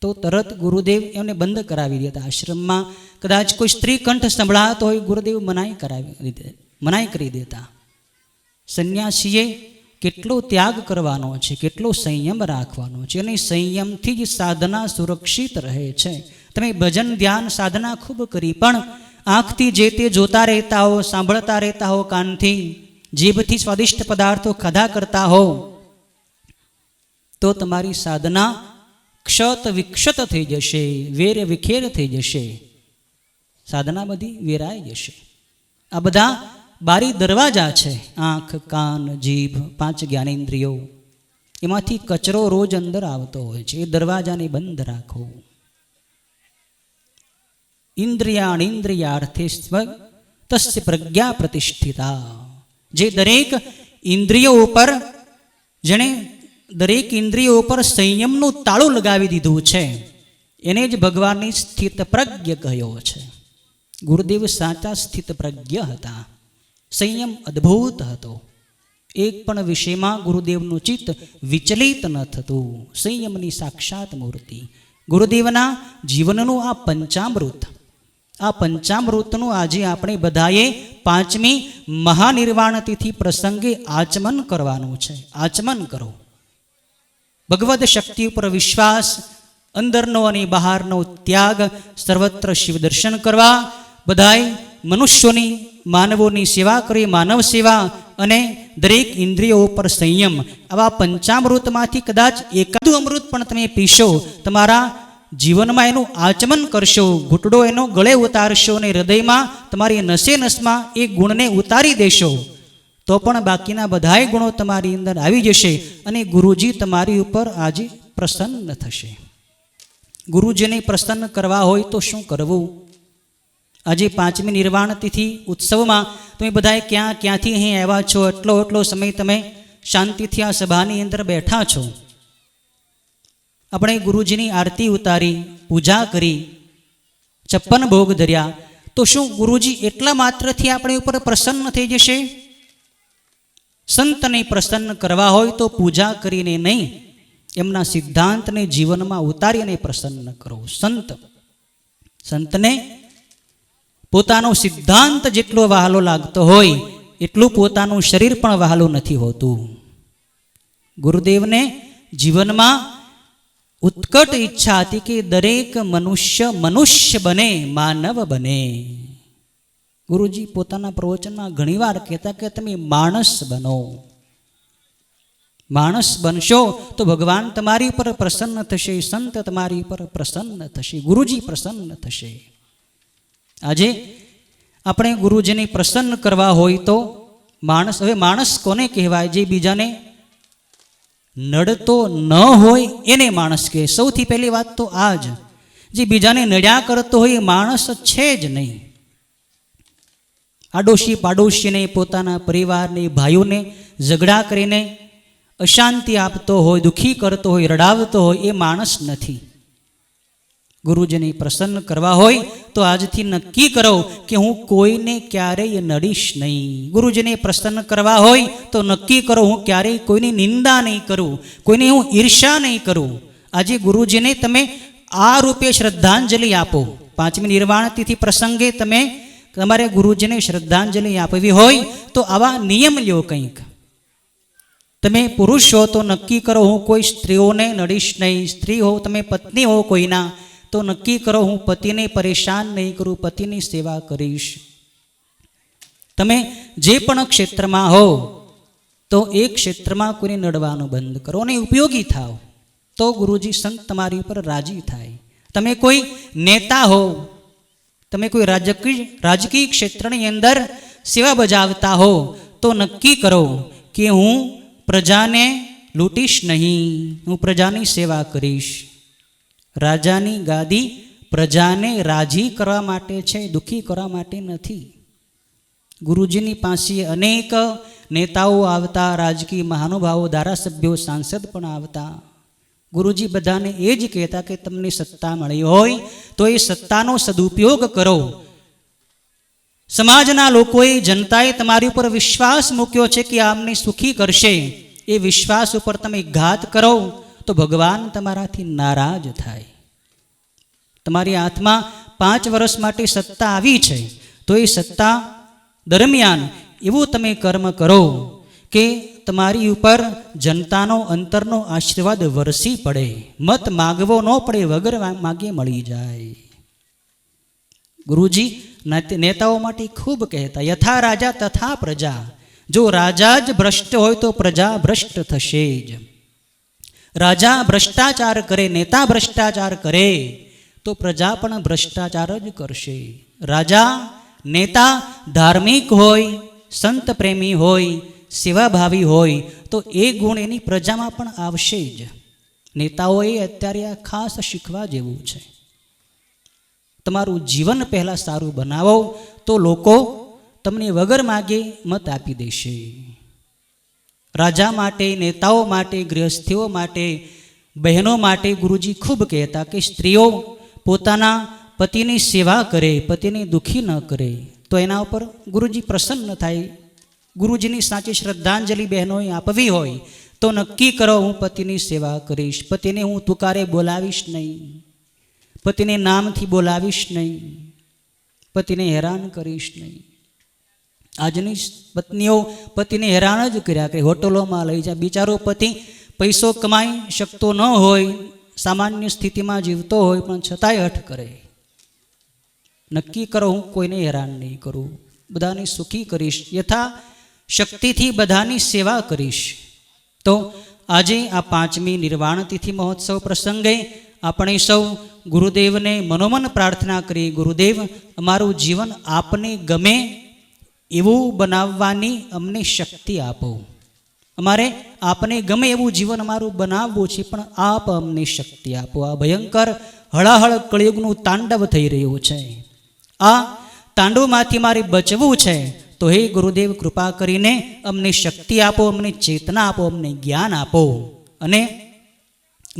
તો તરત ગુરુદેવ એમને બંધ કરાવી દેતા. આશ્રમમાં કદાચ કોઈ સ્ત્રી કંઠ સંભળાતો હોય, ગુરુદેવ મનાઈ કરી દેતા. સંન્યાસીએ કેટલો ત્યાગ કરવાનો છે, કેટલો સંયમ રાખવાનો છે, અને સંયમથી જ સાધના સુરક્ષિત રહે છે. તમે ભજન ધ્યાન સાધના ખૂબ કરી, પણ આંખથી જે તે જોતા રહેતા હો, સાંભળતા રહેતા હો, કાનથી જીભથી સ્વાદિષ્ટ પદાર્થો ખાધા કરતા હો, તો તમારી સાધના ક્ષત વિક્ષત થઈ જશે, વેર વિખેર થઈ જશે. સાધના બધી વેરાઈ જશે. આ બધા બારી દરવાજા છે. આંખ, કાન, જીભ, 5 જ્ઞાનેન્દ્રિયો, એમાંથી કચરો રોજ અંદર આવતો હોય છે. એ દરવાજાને બંધ રાખો. ઇન્દ્રિયાણીન્દ્રિયાર્થે તસ્ય પ્રજ્ઞા પ્રતિષ્ઠિતા. જે દરેક ઇન્દ્રિયો ઉપર, જેણે દરેક ઇન્દ્રિયો ઉપર સંયમનું તાળું લગાવી દીધું છે, એને જ ભગવાનની સ્થિત પ્રજ્ઞ કહ્યો છે. ગુરુદેવ સાચા સ્થિત પ્રજ્ઞ હતા. સંયમ અદ્ભુત હતો. એક પણ વિષયમાં ગુરુદેવનું ચિત્ત વિચલિત ન થતું. સંયમની સાક્ષાત મૂર્તિ. ગુરુદેવના જીવનનું આ પંચામૃત, આ પંચામૃતનું આજે આપણે બધાએ 5મી મહાનિર્વાણ તિથિ પ્રસંગે આચમન કરવાનું છે. આચમન કરો. ભગવદ શક્તિ ઉપર વિશ્વાસ, અંદરનો અને બહારનો ત્યાગ, સર્વત્ર શિવ દર્શન કરવા, બધાય મનુષ્યોની, માનવોની સેવા કરી, માનવ સેવા, અને દરેક ઇન્દ્રિયો ઉપર સંયમ. આવા પંચામૃતમાંથી કદાચ એકાદું અમૃત પણ તમે પીશો, તમારા જીવનમાં એનું આચમન કરશો, ઘૂંટડો એનો ગળે ઉતારશો અને હૃદયમાં તમારી નસે નસમાં એ ગુણને ઉતારી દેશો, તો પણ બાકીના બધાય ગુણો તમારી અંદર આવી જશે અને ગુરુજી તમારી ઉપર આજે પ્રસન્ન થશે. ગુરુજીને પ્રસન્ન કરવા હોય તો શું કરવું? આજે 5મી નિર્વાણ તિથિ ઉત્સવમાં તમે બધાએ ક્યાંથી અહીં આવ્યા છો? એટલો સમય તમે શાંતિથી આ સભાની અંદર બેઠા છો. આપણે ગુરુજીની આરતી ઉતારી, પૂજા કરી, 56 ભોગ ધર્યા, તો શું ગુરુજી એટલા માત્રથી આપણી ઉપર પ્રસન્ન થઈ જશે? સંતને પ્રસન્ન કરવા હોય તો પૂજા કરીને નહીં, એમના સિદ્ધાંતને જીવનમાં ઉતારીને પ્રસન્ન કરો. સંતને પોતાનો સિદ્ધાંત જેટલો વહાલો લાગતો હોય એટલું પોતાનું શરીર પણ વહાલું નથી હોતું. ગુરુદેવને જીવનમાં ઉત્કટ ઈચ્છા હતી કે દરેક મનુષ્ય બને, માનવ બને. ગુરુજી પોતાના પ્રવચનમાં ઘણીવાર કહેતા કે તમે માણસ બનો. માણસ બનશો તો ભગવાન તમારી પર પ્રસન્ન થશે, સંત તમારી પર પ્રસન્ન થશે, ગુરુજી પ્રસન્ન થશે. આજે આપણે ગુરુજીને પ્રસન્ન કરવા હોય તો માણસ, હવે માણસ કોને કહેવાય? જે બીજાને નડતો ન હોય એને માણસ કહે. સૌથી પહેલી વાત તો આ જ. જે બીજાને નડ્યા કરતો હોય એ માણસ છે જ નહીં. આડોશી પાડોશીને, પોતાના પરિવારને, ભાઈઓને ઝઘડા કરીને અશાંતિ આપતો હોય, દુઃખી કરતો હોય, રડાવતો હોય, એ માણસ નથી. ગુરુજીને પ્રસન્ન કરવા હોય તો આજથી નક્કી કરો કે હું કોઈને ક્યારેય નડીશ નહીં. ગુરુજીને પ્રસન્ન કરવા હોય તો નક્કી કરો હું ક્યારેય કોઈની નિંદા નહીં કરું, કોઈને હું ઈર્ષા નહીં કરું. આજે ગુરુજીને તમે આ રૂપે શ્રદ્ધાંજલિ આપો. 5મી નિર્વાણ તિથિ પ્રસંગે તમે તમારે ગુરુજીને શ્રદ્ધાંજલિ આપવી હોય તો આવા નિયમ લ્યો કંઈક. તમે પુરુષ હો તો નક્કી કરો હું કોઈ સ્ત્રીઓને નડીશ નહીં. સ્ત્રી હો, તમે પત્ની હો કોઈના, તો નક્કી કરો હું પતિને પરેશાન નહીં કરું, પતિની સેવા કરીશ. તમે જે પણ ક્ષેત્રમાં હો તો એ ક્ષેત્રમાં કોઈને નડવાનું બંધ કરો અને ઉપયોગી થાવ, તો ગુરુજી સંત તમારી ઉપર રાજી થાય. તમે કોઈ નેતા હો, તમે કોઈ રાજકીય ક્ષેત્રની અંદર સેવા બજાવતા હો તો નક્કી કરો કે હું પ્રજાને લૂંટીશ નહીં, હું પ્રજાની સેવા કરીશ. રાજાની ગાદી પ્રજાને રાજી કરવા માટે છે, દુઃખી કરવા માટે નથી. ગુરુજીની પાસે અનેક નેતાઓ આવતા, રાજકીય મહાનુભાવો, ધારાસભ્યો, સાંસદ પણ આવતા. ગુરુજી બધાને એ જ કહેતા કે તમને સત્તા મળી હોય તો એ સત્તાનો સદુપયોગ કરો. સમાજના લોકોએ, જનતાએ તમારી ઉપર વિશ્વાસ મૂક્યો છે કે આમને સુખી કરશે. એ વિશ્વાસ ઉપર તમે ઘાત કરો તો ભગવાન તમારાથી નારાજ થાય. તમારી હાથમાં 5 વર્ષ માટે સત્તા આવી છે તો એ સત્તા દરમિયાન એવું તમે કર્મ કરો કે તમારી ઉપર જનતાનો અંતરનો આશીર્વાદ વરસી પડે. મત માગવો ન પડે, વગર માગે મળી જાય. ગુરુજી નેતાઓ માટે ખૂબ કહેતા, યથા રાજા તથા પ્રજા. જો રાજા જ ભ્રષ્ટ હોય તો પ્રજા ભ્રષ્ટ થશે જ. રાજા ભ્રષ્ટાચાર કરે, નેતા ભ્રષ્ટાચાર કરે તો પ્રજા પણ ભ્રષ્ટાચાર જ કરશે. રાજા નેતા ધાર્મિક હોય, સંત પ્રેમી હોય, સેવાભાવી હોય તો એ ગુણ એની પ્રજામાં પણ આવશે જ. નેતાઓએ અત્યારે આ ખાસ શીખવા જેવું છે. તમારું જીવન પહેલાં સારું બનાવો તો લોકો તમને વગર માગે મત આપી દેશે. રાજા માટે, નેતાઓ માટે, ગૃહસ્થીઓ માટે, બહેનો માટે ગુરુજી ખૂબ કહેતા કે સ્ત્રીઓ પોતાના પતિની સેવા કરે, પતિને દુઃખી ન કરે તો એના ઉપર ગુરુજી પ્રસન્ન થાય. ગુરુજીની સાચી શ્રદ્ધાંજલિ બહેનોએ આપવી હોય તો નક્કી કરો, હું પતિની સેવા કરીશ, પતિને હું તુકારે બોલાવીશ નહીં, પતિને નામથી બોલાવીશ નહીં, પતિને હેરાન કરીશ નહીં. આજની પત્નીઓ પતિને હેરાન જ કર્યા કરે, હોટલોમાં લઈ જાય. બિચારો પતિ પૈસો કમાઈ શકતો ન હોય, સામાન્ય સ્થિતિમાં જીવતો હોય, પણ છતાંય હઠ કરે. નક્કી કરો, હું કોઈને હેરાન નહીં કરું, બધાને સુખી કરીશ, યથા શક્તિથી બધાની સેવા કરીશ. તો આજે આ 5મી નિર્વાણ તિથિ મહોત્સવ પ્રસંગે આપણે સૌ ગુરુદેવને મનોમન પ્રાર્થના કરી, ગુરુદેવ અમારું જીવન આપને ગમે એવું બનાવવાની અમને શક્તિ આપો. અમારે આપને ગમે એવું જીવન અમારું બનાવવું છે, પણ આપ અમને શક્તિ આપો. આ ભયંકર હળાહળ કળિયુગનું તાંડવ થઈ રહ્યું છે. આ તાંડવમાંથી મારે બચવું છે તો હે ગુરુદેવ કૃપા કરીને અમને શક્તિ આપો, અમને ચેતના આપો, અમને જ્ઞાન આપો અને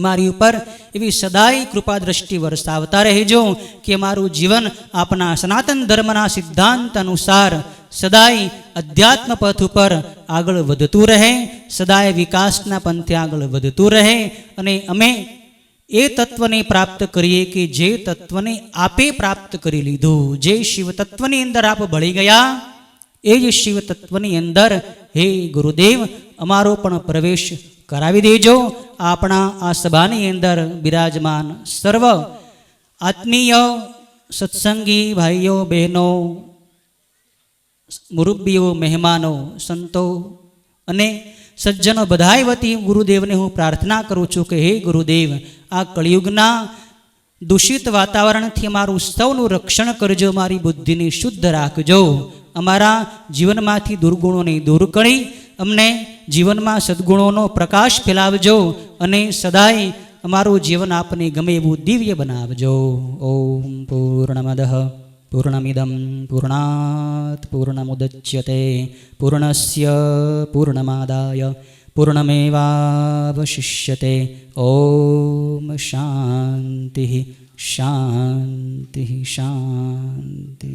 મારી ઉપર એવી સદાય કૃપા દ્રષ્ટિ વરસાવતા રહેજો કે મારું જીવન આપના સનાતન ધર્મના સિદ્ધાંત અનુસાર સદાય અધ્યાત્મ પથ ઉપર આગળ વધતું રહે, સદાય વિકાસના પંથે આગળ વધતું રહે અને અમે એ તત્વને પ્રાપ્ત કરીએ કે જે તત્વને આપે પ્રાપ્ત કરી લીધું. જે શિવ તત્વની અંદર આપ ભળી ગયા એ જ શિવ તત્વની અંદર હે ગુરુદેવ અમારો પણ પ્રવેશ કરાવી દેજો. આપણા આ સભાની અંદર બિરાજમાન સર્વ આત્મીય સત્સંગી ભાઈઓ, બહેનો, મુરબ્બીઓ, મહેમાનો, સંતો અને સજ્જનો બધાય વતી ગુરુદેવને હું પ્રાર્થના કરું છું કે હે ગુરુદેવ આ કળિયુગના દૂષિત વાતાવરણથી અમારું સૌનું રક્ષણ કરજો, મારી બુદ્ધિને શુદ્ધ રાખજો, અમારા જીવનમાંથી દુર્ગુણોને દૂર કરી અમને જીવનમાં સદ્ગુણોનો પ્રકાશ ફેલાવજો અને સદાય અમારું જીવન આપને ગમે એવું દિવ્ય બનાવજો. ઓમ પૂર્ણમદઃ પૂર્ણમિદં પૂર્ણાત પૂર્ણમુદચ્યતે પૂર્ણસ્ય પૂર્ણમાદાય પૂર્ણમેવાવશિષ્યતે. ઓમ શાંતિ શાંતિ શાંતિ.